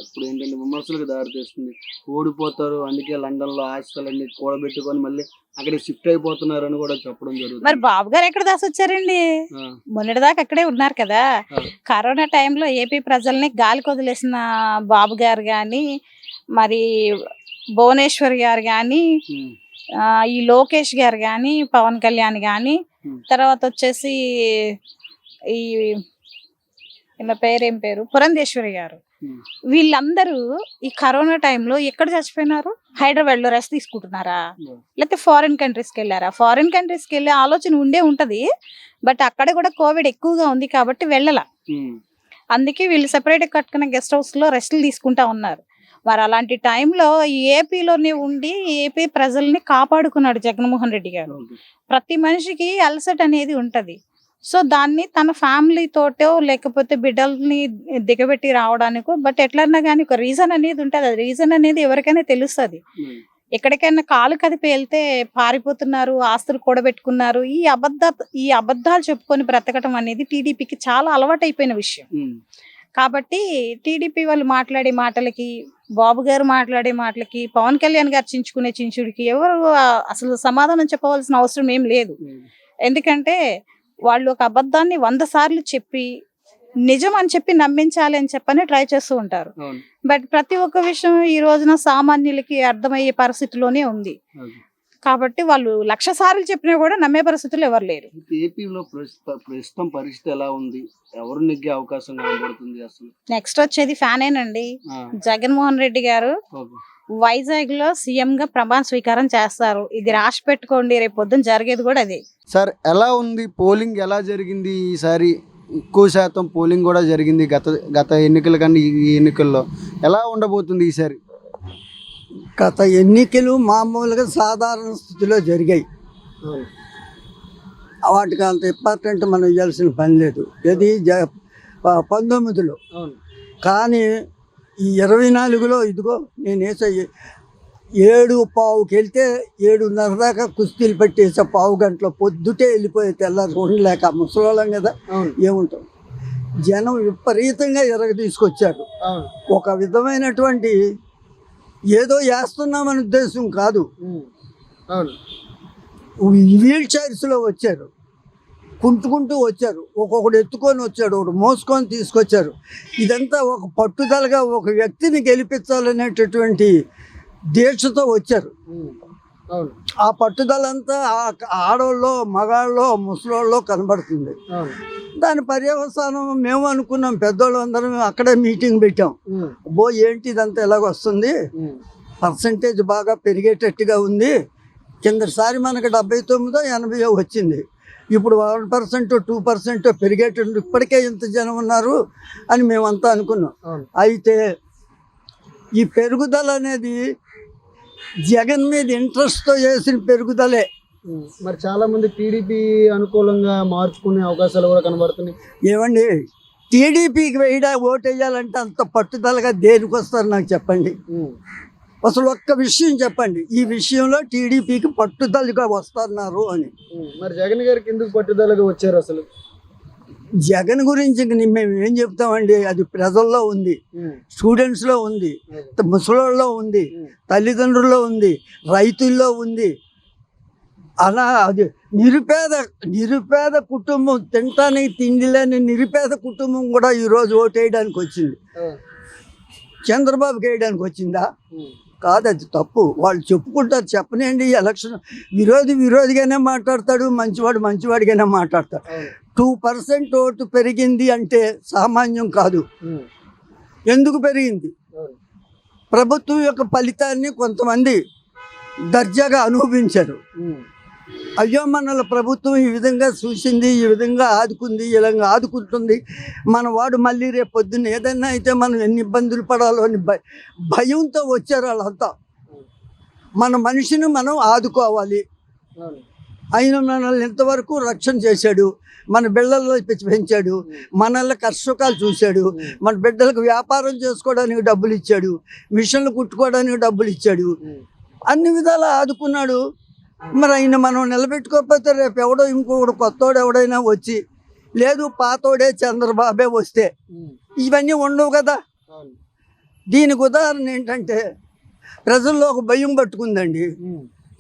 ఇప్పుడు ఏంటంటే విమర్శలకు దారి తీస్తుంది. ఓడిపోతారు అందుకే లండన్ లో ఆస్తులన్నీ కూడబెట్టుకొని మళ్ళీ అక్కడ షిఫ్ట్ అయిపోతున్నారు అని కూడా చెప్పడం జరుగుతుంది. మరి బాబు గారు ఎక్కడ దాసి వచ్చారండి? మొన్నటిదాకా అక్కడే ఉన్నారు కదా. కరోనా టైంలో ఏపీ ప్రజల్ని గాలికి వదిలేసిన బాబు గారు గాని, మరి భువనేశ్వర్ గారు గాని, ఈ లోకేష్ గారు గాని, పవన్ కళ్యాణ్ గాని, తర్వాత వచ్చేసి ఈ పేరేం పేరు పురంధేశ్వరి గారు, వీళ్ళందరూ ఈ కరోనా టైంలో ఎక్కడ చచ్చిపోయినారు? హైదరాబాద్ లో రెస్ట్ తీసుకుంటున్నారా, లేకపోతే ఫారిన్ కంట్రీస్కి వెళ్ళారా? ఫారిన్ కంట్రీస్కి వెళ్ళే ఆలోచన ఉంటది, బట్ అక్కడ కూడా కోవిడ్ ఎక్కువగా ఉంది కాబట్టి వెళ్ళాల. అందుకే వీళ్ళు సెపరేట్ కట్టుకున్న గెస్ట్ హౌస్ లో రెస్ట్లు తీసుకుంటా ఉన్నారు. మరి అలాంటి టైంలో ఏపీలోనే ఉండి ఏపీ ప్రజల్ని కాపాడుకున్నాడు జగన్మోహన్ రెడ్డి గారు. ప్రతి మనిషికి అలసట అనేది ఉంటది. సో దాన్ని తన ఫ్యామిలీ తోటో లేకపోతే బిడ్డల్ని దిగబెట్టి రావడానికో, బట్ ఎట్లన్నా కానీ ఒక రీజన్ అనేది ఉంటుంది. అది రీజన్ అనేది ఎవరికైనా తెలుస్తుంది. ఎక్కడికైనా కాలు కదిపి వెళ్తే పారిపోతున్నారు, ఆస్తులు కూడబెట్టుకున్నారు. ఈ అబద్ధాలు చెప్పుకొని బ్రతకటం అనేది టీడీపీకి చాలా అలవాటైపోయిన విషయం. కాబట్టి టీడీపీ వాళ్ళు మాట్లాడే మాటలకి, బాబు గారు మాట్లాడే మాటలకి, పవన్ కళ్యాణ్ గారు చించుకునే చించుడికి ఎవరు అసలు సమాధానం చెప్పవలసిన అవసరం ఏం లేదు. ఎందుకంటే వాళ్ళు ఒక అబద్ధాన్ని 100 సార్లు చెప్పి నిజం అని చెప్పి నమ్మించాలి అని చెప్పని ట్రై చేస్తూ ఉంటారు. బట్ ప్రతి ఒక్క విషయం ఈ రోజున సామాన్యులకి అర్థమయ్యే పరిస్థితిలోనే ఉంది. కాబట్టి వాళ్ళు 1,00,000 సార్లు చెప్పినా కూడా నమ్మే పరిస్థితులు ఎవరు లేరు. ఏపీలో ప్రస్తుతం పరిస్థితి ఎలా ఉంది? ఎవరు నెగ్గే అవకాశం కనబడుతుంది? అసలు నెక్స్ట్ వచ్చేది ఫ్యానేనండి. జగన్మోహన్ రెడ్డి గారు వైజాగ్ లో సీఎం గా ప్రమాణ స్వీకారం చేస్తారు. ఇది రాసి పెట్టుకోండి, రేపు పొద్దున జరిగేది కూడా అదే. సార్ ఎలా ఉంది పోలింగ్? ఎలా జరిగింది ఈసారి? ఎక్కువ శాతం పోలింగ్ కూడా జరిగింది గత ఎన్నికల కన్నా ఈ ఎన్నికల్లో. ఎలా ఉండబోతుంది ఈసారి? గత ఎన్నికలు మామూలుగా సాధారణ స్థితిలో జరిగాయి. వాటికి అంత ఇంపార్టెంట్ మనం ఇవ్వాల్సిన పని లేదు. ఇది 19లో. కానీ ఈ 24లో ఇదిగో నేను వేసే 7:15కి వెళ్తే 7:30 దాకా కుస్తీలు పెట్టేసే పావు గంటలో పొద్దుటే వెళ్ళిపోయే తెల్లారి ఉండలేక ముసలోళ్ళం కదా ఏముంటాం. జనం విపరీతంగా తీసుకొచ్చారు. ఒక విధమైనటువంటి ఏదో వేస్తున్నామని ఉద్దేశం కాదు. వీల్ చైర్స్లో వచ్చారు, కుంటుకుంటూ వచ్చారు, ఒక్కొక్కడు ఎత్తుకొని వచ్చాడు, ఒకడు మోసుకొని తీసుకొచ్చారు. ఇదంతా ఒక పట్టుదలగా ఒక వ్యక్తిని గెలిపించాలనేటటువంటి దీక్షతో వచ్చారు. ఆ పట్టుదలంతా ఆడవాళ్ళలో మగాళ్ళలో ముసలోళ్ళలో కనబడుతుంది. దాని పర్యవసానం మేము అనుకున్నాం, పెద్దోళ్ళు అందరం అక్కడే మీటింగ్ పెట్టాం. ఏంటి ఇదంతా ఎలాగొస్తుంది, పర్సంటేజ్ బాగా పెరిగేటట్టుగా ఉంది. కిందసారి మనకు 79-80 వచ్చింది, ఇప్పుడు 1% 2% పెరిగేటట్టు ఇప్పటికే ఇంత జనం ఉన్నారు అని మేమంతా అనుకున్నాం. అయితే ఈ పెరుగుదల అనేది జగన్ మీద ఇంట్రెస్ట్తో చేసిన పెరుగుదలే. మరి చాలా మంది టీడీపీ అనుకూలంగా మార్చుకునే అవకాశాలు కూడా కనబడుతున్నాయి. ఏమండి, టీడీపీకి ఓటు వేయాలంటే అంత పట్టుదలగా దేనికి వస్తారు నాకు చెప్పండి. అసలు ఒక్క విషయం చెప్పండి, ఈ విషయంలో టీడీపీకి పట్టుదలగా వస్తున్నారు అని. మరి జగన్ గారికి ఎందుకు పట్టుదలగా వచ్చారు అసలు? జగన్ గురించి మేము ఏం చెప్తామండి, అది ప్రజల్లో ఉంది, స్టూడెంట్స్లో ఉంది, ముసలోళ్ళలో ఉంది, తల్లిదండ్రుల్లో ఉంది, రైతుల్లో ఉంది. అలా అది నిరుపేద కుటుంబం, తినటానికి తిండి లేని నిరుపేద కుటుంబం కూడా ఈరోజు ఓటు వేయడానికి వచ్చింది. చంద్రబాబుకి వేయడానికి వచ్చిందా? కాదు, అది తప్పు. వాళ్ళు చెప్పుకుంటారు, చెప్పనండి. ఎలక్షన్ విరోధిగానే మాట్లాడతాడు, మంచివాడిగానే మాట్లాడతాడు. 2% ఓటు పెరిగింది అంటే సామాన్యం కాదు. ఎందుకు పెరిగింది? ప్రభుత్వం యొక్క ఫలితాన్ని కొంతమంది దర్జాగా అనుభవించారు. అయ్యో మనల ప్రభుత్వం ఈ విధంగా చూసింది, ఈ విధంగా ఆదుకుంది, ఇలా ఆదుకుంటుంది, మన వాడు మళ్ళీ రేపు పొద్దున్న ఏదైనా అయితే మనం ఎన్ని ఇబ్బందులు పడాలో అని భయంతో వచ్చారు వాళ్ళంతా. మన మనిషిని మనం ఆదుకోవాలి. ఆయన మనల్ని ఇంతవరకు రక్షణ చేశాడు, మన బిడ్డల్లో పెంచాడు, మనల్ని కష్టసుఖాలు చూశాడు, మన బిడ్డలకు వ్యాపారం చేసుకోవడానికి డబ్బులు ఇచ్చాడు, మిషన్లు కుట్టుకోవడానికి డబ్బులు ఇచ్చాడు, అన్ని విధాలా ఆదుకున్నాడు. మరి ఆయన మనం నిలబెట్టుకోకపోతే రేపు ఎవడో ఇంకొకడు కొత్తోడు ఎవడైనా వచ్చి, లేదు పాతోడే చంద్రబాబే వస్తే ఇవన్నీ ఉండవు కదా. దీనికి ఉదాహరణ ఏంటంటే ప్రజల్లో ఒక భయం పట్టుకుందండి.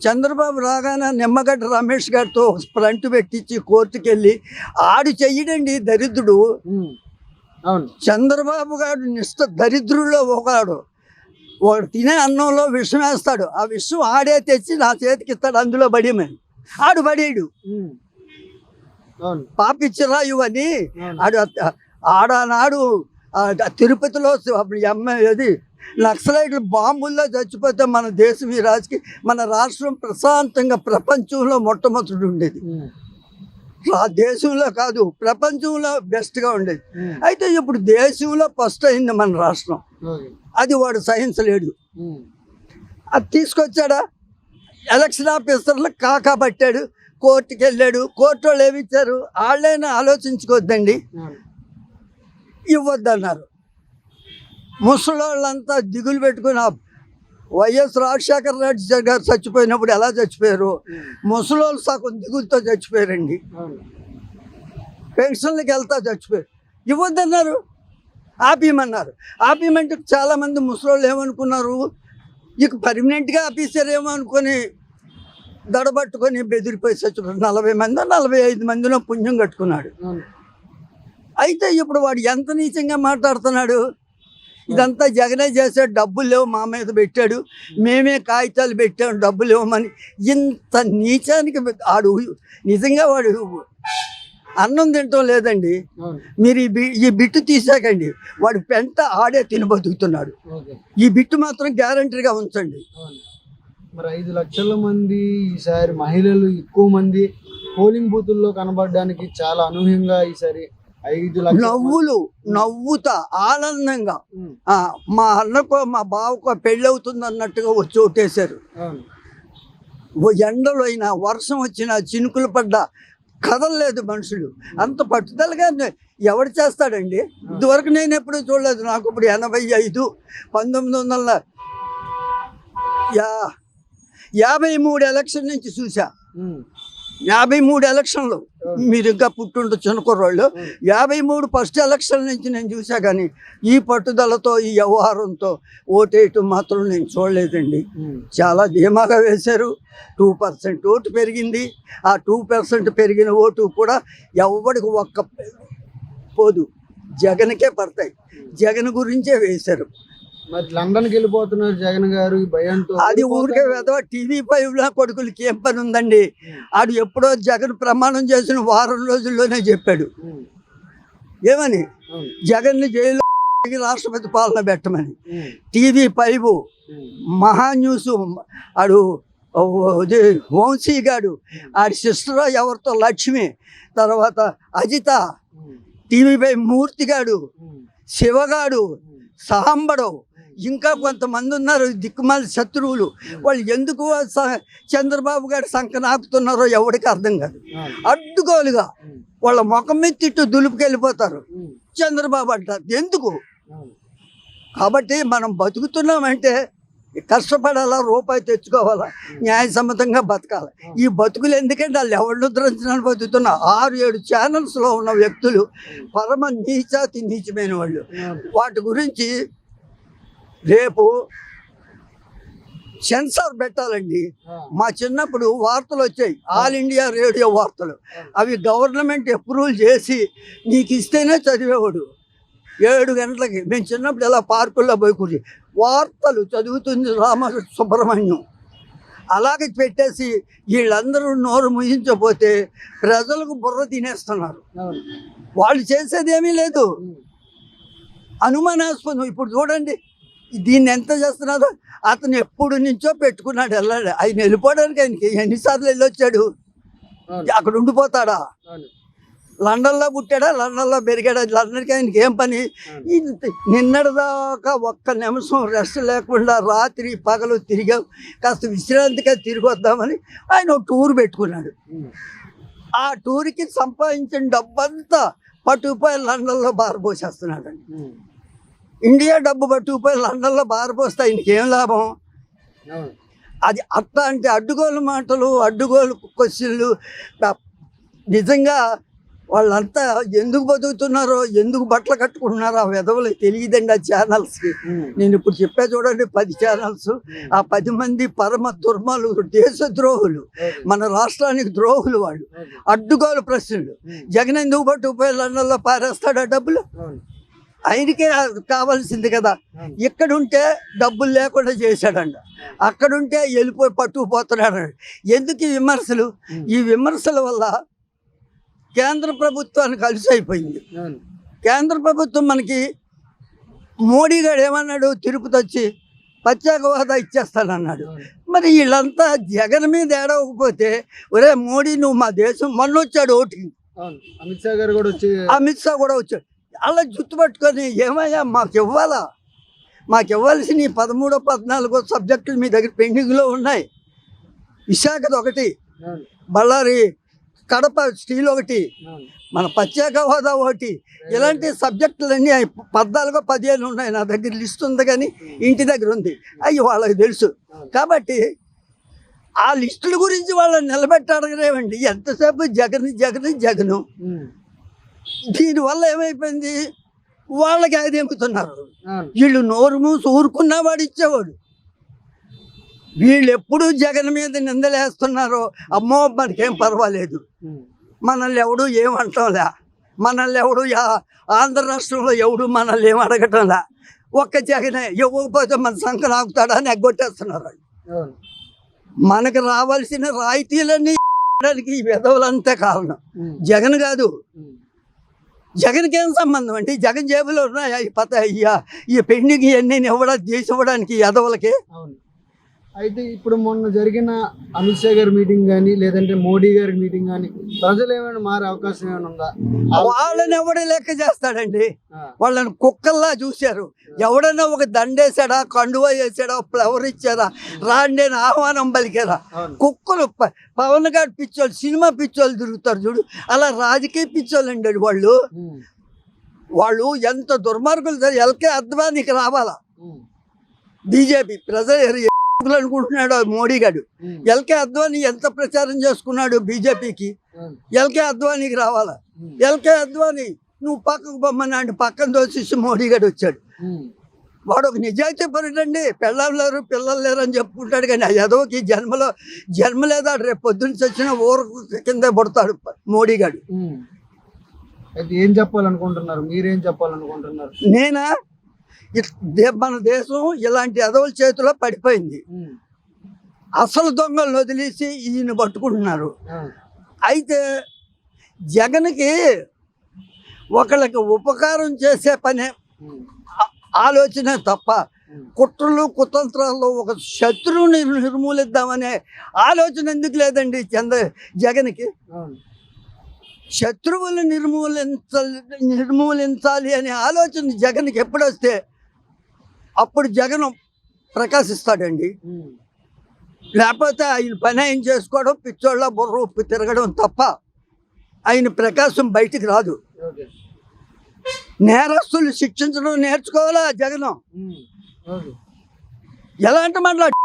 చంద్రబాబు రాగానే నిమ్మగడ్డ రమేష్ గారితో ఫ్రంట్ పెట్టించి కోర్టుకు వెళ్ళి ఆడు చెయ్యడండి దరిద్రుడు. చంద్రబాబు గారు దరిద్రుల్లో ఒకడు తినే అన్నంలో విషం వేస్తాడు, ఆ విషం ఆడే తెచ్చి నా చేతికి ఇస్తాడు, అందులో పడేమని ఆడు పడేడు. పాపిచ్చిరాయు అని ఆడనాడు తిరుపతిలో అది నక్సలైట్లు బాంబుల్లో చచ్చిపోతే మన దేశం ఈ మన రాష్ట్రం ప్రశాంతంగా ప్రపంచంలో మొట్టమొదటి ఉండేది. దేశంలో కాదు ప్రపంచంలో బెస్ట్గా ఉండేది. అయితే ఇప్పుడు దేశంలో ఫస్ట్ అయింది మన రాష్ట్రం. అది వాడు సైన్స్ లేడు, అది తీసుకొచ్చాడా? ఎలక్షన్ ఆఫీసర్లకు కాకా పట్టాడు, కోర్టుకి వెళ్ళాడు. కోర్టు వాళ్ళు ఏమిచ్చారు? వాళ్ళైనా ఆలోచించుకోవద్దండి, ఇవ్వద్దన్నారు. ముసలోళ్ళంతా దిగులు పెట్టుకుని వైఎస్ రాజశేఖర రెడ్డి గారు చచ్చిపోయినప్పుడు ఎలా చచ్చిపోయారు? ముసలోళ్ళు సగం దిగులతో చచ్చిపోయారండి, పెన్షన్లకు వెళ్తా చచ్చిపోయారు. ఇవ్వద్దన్నారు, ఆపేయమన్నారు. ఆపేయమంటే చాలామంది ముసలోళ్ళు ఏమనుకున్నారు, ఇక పర్మనెంట్గా ఆపేసారేమో అనుకొని దడబట్టుకొని బెదిరిపోయి చచ్చిపోయారు. 40 మంది 45 మందిలో పుణ్యం కట్టుకున్నాడు. అయితే ఇప్పుడు వాడు ఎంత నీచంగా మాట్లాడుతున్నాడు. ఇదంతా జగనే చేశాడు, డబ్బులు లేవు మా మీద పెట్టాడు, మేమే కాగితాలు పెట్టాము డబ్బులు ఇవ్వమని. ఇంత నీచానికి ఆడు నిజంగా వాడు అన్నం తింటాం లేదండి. మీరు ఈ బిట్టు తీసాకండి, వాడు పెంట ఆడే తిని బతుకుతున్నాడు. ఈ బిట్టు మాత్రం గ్యారంటీగా ఉంచండి. మరి 5 లక్షల మంది ఈసారి మహిళలు ఎక్కువ మంది పోలింగ్ బూతుల్లో కనబడడానికి చాలా అనూహ్యంగా ఈసారి 5 లక్షలు నవ్వుతా ఆనందంగా మా అన్నకో మా బావకో పెళ్ళి అవుతుంది అన్నట్టుగా వచ్చి ఓటేశారు. ఎండలు అయినా వర్షం వచ్చినా చినుకులు పడ్డా కదలలేదు మనుషులు. అంత పట్టుదలగా ఎవడు చేస్తాడండి? ఇదివరకు నేను ఎప్పుడు చూడలేదు. నాకు ఇప్పుడు 85, 1953 ఎలక్షన్ నుంచి చూసా. 53 ఎలక్షన్లు, మీరు ఇంకా పుట్టుండు చిన్న కుర్రోళ్ళు. 53 ఫస్ట్ ఎలక్షన్ నుంచి నేను చూసా, కానీ ఈ పట్టుదలతో ఈ వ్యవహారంతో ఓటేయటం మాత్రం నేను చూడలేదండి. చాలా ధీమాగా వేశారు. 2% ఓటు పెరిగింది. ఆ 2% పెరిగిన ఓటు కూడా ఎవరికి ఒక్క పోదు, జగన్కే పడతాయి. జగన్ గురించే వేశారు. మరి లండన్కి వెళ్ళిపోతున్నారు జగన్ గారు ఈ భయంతో. అది ఊరికే వెదవ TV5 కొడుకులకి ఏం పని ఉందండి? ఆడు ఎప్పుడో జగన్ ప్రమాణం చేసిన వారం రోజుల్లోనే చెప్పాడు. ఏమని? జగన్ని జైల్లో రాష్ట్రపతి పాలన పెట్టమని. TV5 మహా న్యూస్ ఆడు వంశీ గాడు, ఆడి సిస్టర్ ఎవరితో లక్ష్మి, తర్వాత అజిత, TV5 మూర్తిగాడు, శివగాడు, సాంబడు, ఇంకా కొంతమంది ఉన్నారు దిక్కుమాలి శత్రువులు. వాళ్ళు ఎందుకు చంద్రబాబు గారి సంఖ నాకుతున్నారో ఎవరికి అర్థం కాదు. అడ్డుగోలుగా వాళ్ళ ముఖం మీద తిట్టు దులుపుకెళ్ళిపోతారు. చంద్రబాబు అంటారు ఎందుకు? కాబట్టి మనం బతుకుతున్నామంటే కష్టపడాలా, రూపాయి తెచ్చుకోవాలా, న్యాయసమ్మతంగా బతకాలి. ఈ బతుకులు ఎందుకంటే వాళ్ళు ఎవరిని ఉద్ధరించడానికి బతుకుతున్న 6-7 ఛానల్స్లో ఉన్న వ్యక్తులు పరమ నీచమైన వాళ్ళు. వాటి గురించి రేపు సెన్సార్ పెట్టాలండి. మా చిన్నప్పుడు వార్తలు వచ్చాయి, ఆల్ ఇండియా రేడియో వార్తలు. అవి గవర్నమెంట్ అప్రూవల్ చేసి నీకు ఇస్తేనే చదివేవాడు. 7 గంటలకి మేము చిన్నప్పుడు ఇలా పార్కుల్లో పోయి కూర్చి వార్తలు చదువుతుంది రామ సుబ్రహ్మణ్యం. అలాగే పెట్టేసి వీళ్ళందరూ నోరు ముగించకపోతే ప్రజలకు బుర్ర తినేస్తున్నారు. వాళ్ళు చేసేది ఏమీ లేదు, అనుమానాస్పదం. ఇప్పుడు చూడండి దీన్ని ఎంత చేస్తున్నారో. అతను ఎప్పుడు నుంచో పెట్టుకున్నాడు వెళ్ళాడు. ఆయన వెళ్ళిపోవడానికి ఆయనకి ఎన్నిసార్లు వెళ్ళొచ్చాడు? అక్కడ ఉండిపోతాడా? లండన్లో పుట్టాడా, లండన్లో పెరిగాడా? లండన్కి ఆయనకి ఏం పని? నిన్నటిదాకా ఒక్క నిమిషం రెస్ట్ లేకుండా రాత్రి పగలు తిరిగాం, కాస్త విశ్రాంతిగా తిరిగి వద్దామని ఆయన టూర్ పెట్టుకున్నాడు. ఆ టూర్కి సంపాదించిన డబ్బంతా పట్టుకుపోయి లండన్లో బారపోసేస్తున్నాడండి. ఇండియా డబ్బు పట్టుకుపోయి లండన్లో బారపోస్తే ఆయనకి ఏం లాభం? అది అట్లా అంటే అడ్డుగోలు మాటలు, అడ్డుగోలు క్వశ్చన్లు. నిజంగా వాళ్ళంతా ఎందుకు బతుకుతున్నారో, ఎందుకు బట్టలు కట్టుకుంటున్నారో ఆ విధవలు తెలియదండి. ఆ ఛానల్స్కి నేను ఇప్పుడు చెప్పే చూడండి 10 ఛానల్స్. ఆ 10 మంది పరమ దుర్మార్గులు, దేశద్రోహులు, మన రాష్ట్రానికి ద్రోహులు. వాళ్ళు అడ్డుగోలు ప్రశ్నలు. జగన్ ఎందుకు పట్టుకుపోయి లండన్లో పారేస్తాడా డబ్బులు? ఆయనకే కావాల్సింది కదా. ఇక్కడుంటే డబ్బులు లేకుండా చేశాడంట, అక్కడుంటే వెళ్ళిపోయి పట్టుకుపోతున్నాడు. ఎందుకు ఈ విమర్శలు? ఈ విమర్శల వల్ల కేంద్ర ప్రభుత్వానికి కలిసి అయిపోయింది. కేంద్ర ప్రభుత్వం మనకి మోడీ గారు ఏమన్నాడు? తిరుపతి వచ్చి ప్రత్యేక హోదా ఇచ్చేస్తానన్నాడు. మరి వీళ్ళంతా జగన్ మీద ఏడవకపోతే, ఒరే మోడీ నువ్వు మా దేశం, మొన్న వచ్చాడు ఓటికి, అమిత్ షా గారు కూడా వచ్చాడు. అలా జుట్టు పట్టుకొని ఏమయ్యా మాకు ఇవ్వాలా, మాకు ఇవ్వాల్సిన 13, 14 సబ్జెక్టులు మీ దగ్గర పెండింగ్లో ఉన్నాయి. విశాఖది ఒకటి, బళ్ళారి కడప స్టీల్ ఒకటి, మన ప్రత్యేక హోదా ఒకటి, ఇలాంటి సబ్జెక్టులన్నీ 14, 15 ఉన్నాయి. నా దగ్గర లిస్ట్ ఉంది, కానీ ఇంటి దగ్గర ఉంది. అవి వాళ్ళకి తెలుసు. కాబట్టి ఆ లిస్టుల గురించి వాళ్ళని నిలబెట్టడగలేమండి. ఎంతసేపు జగను. దీనివల్ల ఏమైపోయింది? వాళ్ళకి అది ఎముకుతున్నారు. వీళ్ళు నోరు మూసి ఊరుకున్నా వాడు ఇచ్చేవాడు. వీళ్ళు ఎప్పుడు జగన్ మీద నిందలేస్తున్నారో, అమ్మో మనకేం పర్వాలేదు, మనల్ని ఎవడు ఏమంటాంలే, మనల్ని ఎవడు ఆంధ్ర రాష్ట్రంలో ఎవడు మనల్ని ఏం అడగటంలే, ఒక్క జగనే ఇవ్వకపోతే మన సంఖ నాకుతాడా అని ఎగ్గొట్టేస్తున్నారు. మనకు రావాల్సిన రాయితీలన్నీ ఈ విధవులంతే కారణం, జగన్ కాదు. జగన్కి ఏం సంబంధం అంటే? జగన్ జేబులో ఉన్నాయా ఈ పెండింగ్ ఇవన్నీ చేసి ఇవ్వడానికి ఎదవలకి? అయితే ఇప్పుడు మొన్న జరిగిన అమిత్ షా గారి మీటింగ్ కానీ లేదంటే మోడీ గారి మీటింగ్ కానీ ప్రజలు ఏమైనా మారే అవకాశం ఏమైనా ఉందా? వాళ్ళని ఎవడే లెక్క చేస్తాడండి. ఆ, వాళ్ళని కుక్కల్లా చూశారు. ఎవడన్నా ఒక దండేసాడా, కండువా వేసాడా, ఫ్లవర్ ఇచ్చారా, రాండేని ఆహ్వానం పలికారా? అవును. కుక్కలు పవన్ గారి పిచ్చోళ్ళు, సినిమా పిచ్చోళ్ళు తిరుగుతారు చూడు, అలా రాజకీయ పిచ్చోళ్ళు అండి వాళ్ళు. ఉమ్, వాళ్ళు ఎంత దుర్మార్గులు. ఎల్కే అద్వానీకి రావాలా ఉమ్, బీజేపీ ప్రజలు అనుకుంటున్నాడు మోడీ గారు. ఉమ్, ఎల్కే అద్వానీ ఎంత ప్రచారం చేసుకున్నాడు బీజేపీకి. అవును. ఎల్కే అద్వానీకి రావాలా. ఉమ్, ఎల్కే అద్వానీ నువ్వు పక్కకు పొమ్మని అంటే పక్కన దోషిస్తూ మోడీ గారు వచ్చాడు. ఉమ్, వాడు ఒక నిజాయితీ పరుడండి. పిల్లలు లేరు పిల్లలు లేరు అని చెప్పుకుంటాడు, కానీ ఆ ఎదవకి జన్మ లేదా, రేపు పొద్దున్న చచ్చిన ఊరు కింద పడతాడు మోడీ గారు. ఉమ్. అయితే ఏం చెప్పాలనుకుంటున్నారు, మీరేం చెప్పాలనుకుంటున్నారు? నేనా మన దేశం ఇలాంటి ఎదవల చేతిలో పడిపోయింది. ఉమ్, అసలు దొంగలను వదిలేసి ఈయన పట్టుకుంటున్నారు. ఆ, అయితే జగన్కి ఒకళ్ళకి ఉపకారం చేసే పనే ఉమ్, ఆలోచన తప్ప ఉమ్, కుట్రలు కుతంత్రాల్లో ఒక శత్రువుని నిర్మూలిద్దామనే ఆలోచన ఎందుకు లేదండి జగన్కి. అవును. శత్రువులు నిర్మూలించాలి అనే ఆలోచన జగన్కి ఎప్పుడొస్తే అప్పుడు జగన్ ప్రకాశిస్తాడండి. ఉమ్, లేకపోతే ఆయన పని ఆయన చేసుకోవడం, పిచ్చోళ్ళ బుర్ర ఉప్పు తిరగడం తప్ప ఆయన ప్రకాశం బయటికి రాదు. ఓకే. నేరస్తులు శిక్షించడం నేర్చుకోవాలా జగన్. ఉమ్, ఓకే. ఎలాంటి మాట్లాడు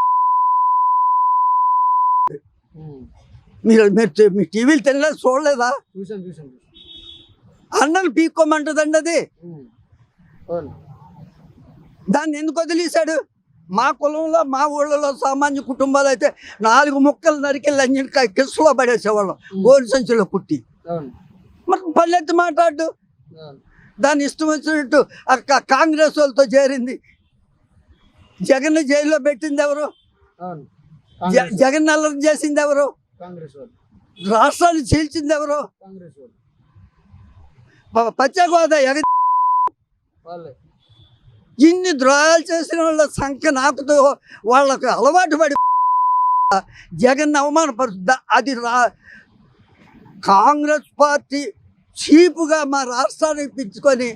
ఉమ్, మీ టీవీలు తినలేదు, చూడలేదా? చూసాను చూసాను. అన్నను పీక్కోమంటుందండి అది. ఉమ్, అవును. దాన్ని ఎందుకు వదిలేశాడు? మా కులంలో మా ఊళ్ళలో సామాన్య కుటుంబాలు అయితే 4 ముక్కలు నరికి లంజనకాయ కిసులో పడేసేవాళ్ళం గోలు సంచిలో పుట్టి. అవును. మరి పల్లెత్తి మాట్లాడు. అవును. దాన్ని ఇష్టం వచ్చినట్టు కాంగ్రెస్ వాళ్ళతో చేరింది. జగన్ జైల్లో పెట్టింది ఎవరు? అవును. జగన్ అల్లరి చేసింది ఎవరు? కాంగ్రెస్ వాళ్ళు. రాష్ట్రాన్ని చీల్చింది ఎవరు? కాంగ్రెస్ వాళ్ళు. పశ్చిమ గోదావరి వాళ్ళే. ఇన్ని ద్రోహాలు చేసిన వాళ్ళ సంఖ్య నాకుతో వాళ్ళకు అలవాటు పడి జగన్ అవమానపరుస్తుందా? అది కాంగ్రెస్ పార్టీ చీపుగా మా రాష్ట్రాన్ని ఇప్పించుకొని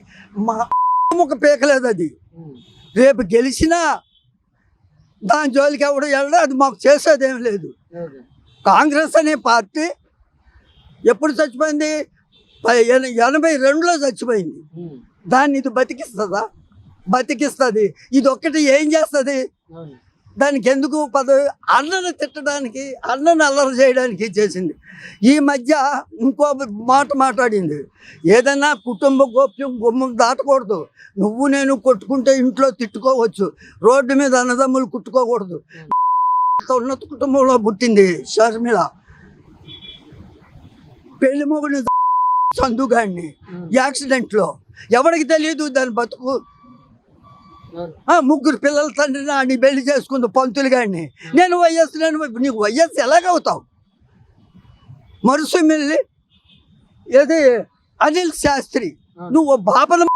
మా ముఖ పీకలేదు. అది ఉమ్, రేపు గెలిచినా దాని జోలికి ఎవడు వెళ్ళడం, అది మాకు చేసేదేం లేదు. ఓకే. కాంగ్రెస్ అనే పార్టీ ఎప్పుడు చచ్చిపోయింది? 82లో చచ్చిపోయింది. ఉమ్, దాన్ని ఇది బతికిస్తుందా? బతికిస్తుంది. ఇది ఒక్కటి ఏం చేస్తుంది? అవును. దానికి ఎందుకు పదవి? అన్నను తిట్టడానికి, అన్నను అల్లరి చేయడానికి చేసింది. ఈ మధ్య ఇంకో మాట మాట్లాడింది, ఏదైనా కుటుంబ గోప్యం గుమ్మం దాటకూడదు. నువ్వు నేను కొట్టుకుంటే ఇంట్లో తిట్టుకోవచ్చు, రోడ్డు మీద అన్నదమ్ములు కుట్టుకోకూడదు. ఉన్నత కుటుంబంలో పుట్టింది షర్మిల. పెళ్లి మొగుడిని సందుగాడిని యాక్సిడెంట్లో. ఎవరికి తెలియదు దాని బతుకు. అవును. 3 పిల్లల తండ్రిని అని పెళ్లి చేసుకుంది పంతులు గాడిని. నేను వైఎస్, నీకు వైఎస్ ఎలాగవుతావు? మరుసమిల్లి ఏది అనిల్ శాస్త్రి, నువ్వు బాపన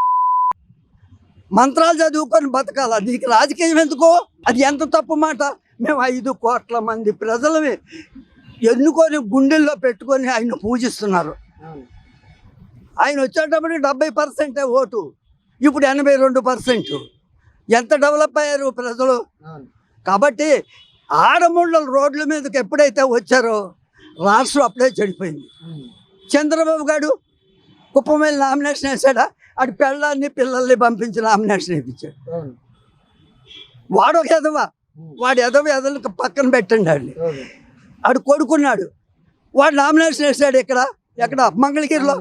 మంత్రాలు చదువుకొని బతకాల, నీకు రాజకీయం ఎందుకో? అది ఎంత తప్పు మాట. మేము 5 కోట్ల మంది ప్రజలమే ఎన్నుకొని గుండెల్లో పెట్టుకొని ఆయన పూజిస్తున్నారు. అవును. ఆయన వచ్చేటప్పటికి 70% ఓటు, ఇప్పుడు 82%. ఎంత డెవలప్ అయ్యారు ప్రజలు. అవును. కాబట్టి ఆడముళ్ళ రోడ్ల మీదకి ఎప్పుడైతే వచ్చారో రాష్ట్రం అప్పుడే చెడిపోయింది. ఉమ్, చంద్రబాబు గారు కుప్పం వెళ్ళి నామినేషన్ వేసాడా? అటు పిల్లల్ని పంపించి నామినేషన్ వేయించాడు. అవును. వాడు ఒక ఎదవ. వాడు ఎదవలకు పక్కన పెట్టండి. వాడిని ఓకే. ఆడు కొడుకున్నాడు, వాడు నామినేషన్ వేసాడు. ఎక్కడ మంగళగిరిలో.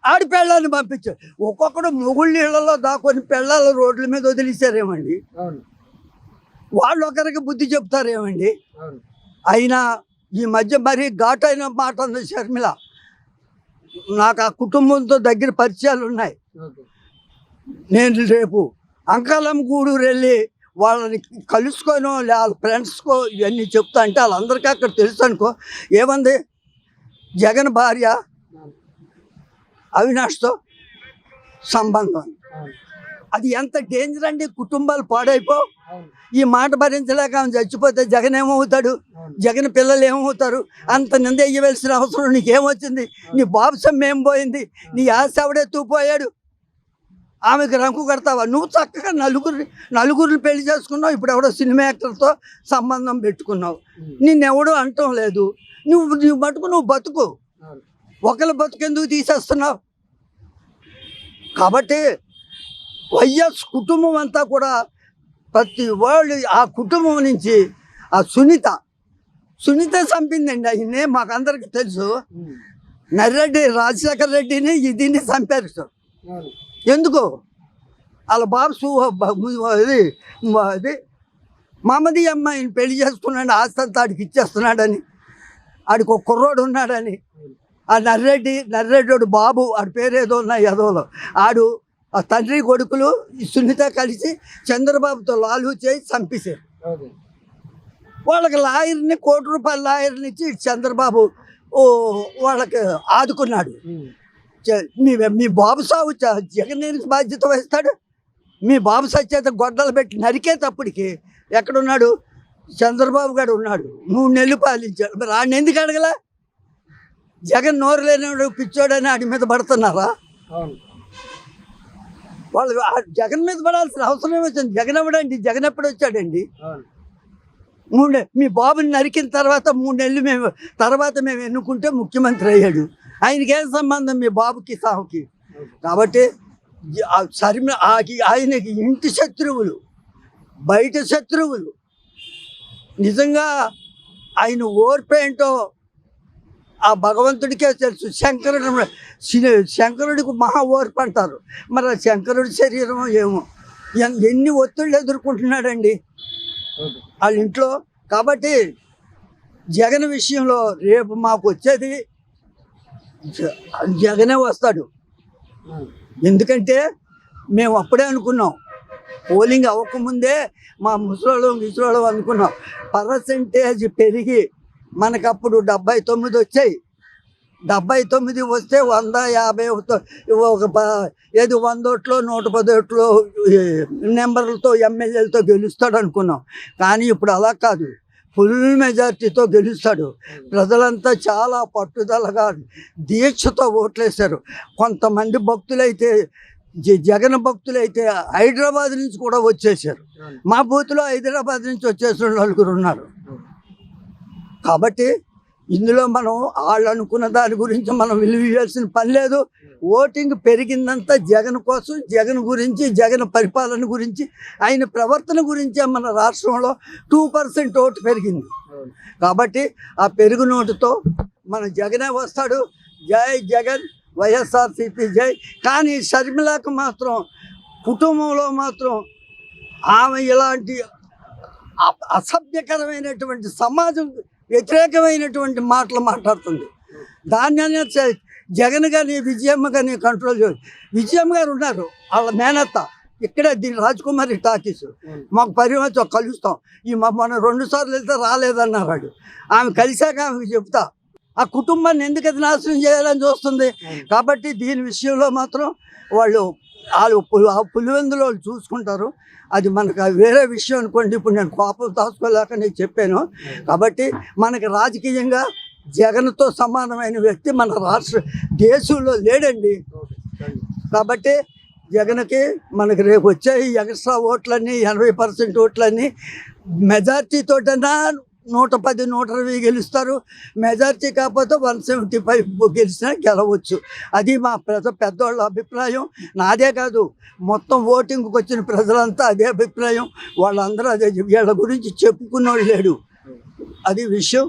ఆడి పెళ్ళాన్ని పంపించాడు. ఒక్కొక్కడు మొగుళ్ళ నీళ్ళలో దాకొని పెళ్ళాల రోడ్ల మీద వదిలేశారేమండి. అవును. వాళ్ళు ఒకరికి బుద్ధి చెప్తారేమండి. అవును. అయినా ఈ మధ్య మరీ ఘాటైన మాట ఉంది షర్మిల. నాకు ఆ కుటుంబంతో దగ్గర పరిచయాలు ఉన్నాయి. ఓకే. నేను రేపు అంకాలం గూడూరు వెళ్ళి వాళ్ళని కలుసుకోను, వాళ్ళ ఫ్రెండ్స్కో ఇవన్నీ చెప్తా అంటే వాళ్ళందరికీ అక్కడ తెలుసు అనుకో. ఏమంది? జగన్ భార్య అవినాష్తో సంబంధం. అవును. అది ఎంత డేంజర్ అండి, కుటుంబాలు పాడైపో. ఈ మాట భరించలేక ఆమె చచ్చిపోతే జగన్ ఏమవుతాడు, జగన్ పిల్లలు ఏమవుతారు? అంత నింద ఇవ్వాల్సిన అవసరం నీకేమొచ్చింది? నీ బాబు సొమ్ము ఏం పోయింది? నీ ఆశ ఎవడే తూపోయాడు? ఆమెకు రంకు కడతావా? నువ్వు చక్కగా నలుగురిని పెళ్లి చేసుకున్నావు, ఇప్పుడు ఎవడో సినిమా యాక్టర్తో సంబంధం పెట్టుకున్నావు. నిన్నెవడో అంటం లేదు. నువ్వు మటుకు నువ్వు బతుకు. ఒకరి బతుకెందుకు తీసేస్తున్నావు? కాబట్టి వైఎస్ కుటుంబం అంతా కూడా ప్రతి వాళ్ళు ఆ కుటుంబం నుంచి ఆ సునీత చంపిందండి. ఆయన్నే మాకందరికి తెలుసు. నర్రెడ్డి రాజశేఖర రెడ్డిని దీన్ని చంపారు సార్. ఎందుకు? వాళ్ళ బాబు ఇది మామది అమ్మాయిని పెళ్లి చేసుకున్నాడు, ఆస్తి అంతా ఆడికి ఇచ్చేస్తున్నాడని, ఆడికి ఒక కుర్రోడు ఉన్నాడని. ఆ నర్రెడ్డి బాబు ఆడి పేరు ఏదో ఉన్నాయి ఎదోలో, ఆడు ఆ తండ్రి కొడుకులు సునీత కలిసి చంద్రబాబుతో లాలు చేసి చంపేశారు. వాళ్ళకి లాయర్ని ₹1 కోటి లాయర్ని ఇచ్చి చంద్రబాబు వాళ్ళకి ఆదుకున్నాడు. మీ బాబు సాగు జగన్ బాధ్యత వహిస్తాడు. మీ బాబు సచ్చేత గొడ్డలు పెట్టి నరికేటప్పటికి ఎక్కడున్నాడు? చంద్రబాబు గారు ఉన్నాడు. 3 నెలలు పాలించాడు. మరి ఆడిని ఎందుకు అడగలా? జగన్ నోరు లేనివాడు పిచ్చోడని ఆడి మీద పడుతున్నారా? వాళ్ళు జగన్ మీద పడాల్సిన అవసరం ఏమొచ్చింది? జగన్ ఎవడండి? జగన్ ఎప్పుడు వచ్చాడండి? మీ బాబుని నరికిన తర్వాత 3 నెలలు మేము ఎన్నుకుంటే ముఖ్యమంత్రి అయ్యాడు. ఆయనకేం సంబంధం మీ బాబుకి సాగుకి? కాబట్టి ఆయనకి ఇంటి శత్రువులు, బయట శత్రువులు. నిజంగా ఆయన ఓర్పేంటో ఆ భగవంతుడికే తెలుసు. శంకరుడికి మహా ఓర్పు అంటారు. మరి ఆ శంకరుడి శరీరం ఏమో ఎన్ని ఒత్తిళ్ళు ఎదుర్కొంటున్నాడండి వాళ్ళ ఇంట్లో. కాబట్టి జగన్ విషయంలో రేపు మాకు వచ్చేది జగనే వస్తాడు. ఎందుకంటే మేము అప్పుడే అనుకున్నాం, పోలింగ్ అవ్వకముందే మా ముసలోళ్ళం అనుకున్నాం. పర్సెంటేజ్ పెరిగి మనకప్పుడు 79 వచ్చాయి. 79 వస్తే 150 100 ఓట్లో 110 ఓట్లో నెంబర్లతో ఎమ్మెల్యేలతో గెలుస్తాడు అనుకున్నాం. కానీ ఇప్పుడు అలా కాదు, ఫుల్ మెజార్టీతో గెలుస్తాడు. ప్రజలంతా చాలా పట్టుదలగా దీక్షతో ఓట్లేశారు. కొంతమంది భక్తులైతే జగన్ భక్తులైతే హైదరాబాద్ నుంచి కూడా వచ్చేసారు. మా బూత్లో హైదరాబాద్ నుంచి వచ్చేసిన 4 ఉన్నారు. కాబట్టి ఇందులో మనం వాళ్ళు అనుకున్న దాని గురించి మనం విలువ ఇవ్వాల్సిన పని లేదు. ఓటింగ్ పెరిగిందంతా జగన్ కోసం, జగన్ గురించి, జగన్ పరిపాలన గురించి, ఆయన ప్రవర్తన గురించే మన రాష్ట్రంలో 2% ఓటు పెరిగింది. కాబట్టి ఆ పెరుగు నోటుతో మన జగనే వస్తాడు. జై జగన్, వైఎస్ఆర్సీపీ జై. కానీ షర్మిలకు మాత్రం కుటుంబంలో మాత్రం ఆమె ఇలాంటి అసభ్యకరమైనటువంటి సమాజం వ్యతిరేకమైనటువంటి మాటలు మాట్లాడుతుంది. దాన్ని జగన్ కానీ విజయమ్మ కానీ కంట్రోల్ చేయాలి. విజయమ్మ గారు ఉన్నారు, వాళ్ళ మేనత్త ఇక్కడే దీని రాజకుమారి టాకీస్. మాకు పరిమితి కలుస్తాం. మొన్న 2 సార్లు వెళ్తే రాలేదన్నారు. ఆమె కలిశాక ఆమెకు చెప్తా ఆ కుటుంబాన్ని ఎందుకు అది నాశనం చేయాలని చూస్తుంది. కాబట్టి దీని విషయంలో మాత్రం వాళ్ళు పులివెందులో చూసుకుంటారు. అది మనకు వేరే విషయం అనుకోండి. ఇప్పుడు నేను కోపం దాచుకోలేక నేను చెప్పాను. కాబట్టి మనకి రాజకీయంగా జగన్తో సమానమైన వ్యక్తి మన దేశంలో లేడండి. కాబట్టి జగన్కి మనకి రేపు వచ్చే ఎక్స్ట్రా ఓట్లన్నీ 80% ఓట్లన్నీ మెజార్టీతోటన్నా 110, 120 గెలుస్తారు. మెజార్టీ కాకపోతే 175 గెలిచినా గెలవచ్చు. అది మా పెద్దవాళ్ళ అభిప్రాయం. నాదే కాదు, మొత్తం ఓటింగ్కి వచ్చిన ప్రజలంతా అదే అభిప్రాయం. వాళ్ళందరూ అదే, వీళ్ళ గురించి చెప్పుకున్నోళ్ళు లేడు. అది విషయం.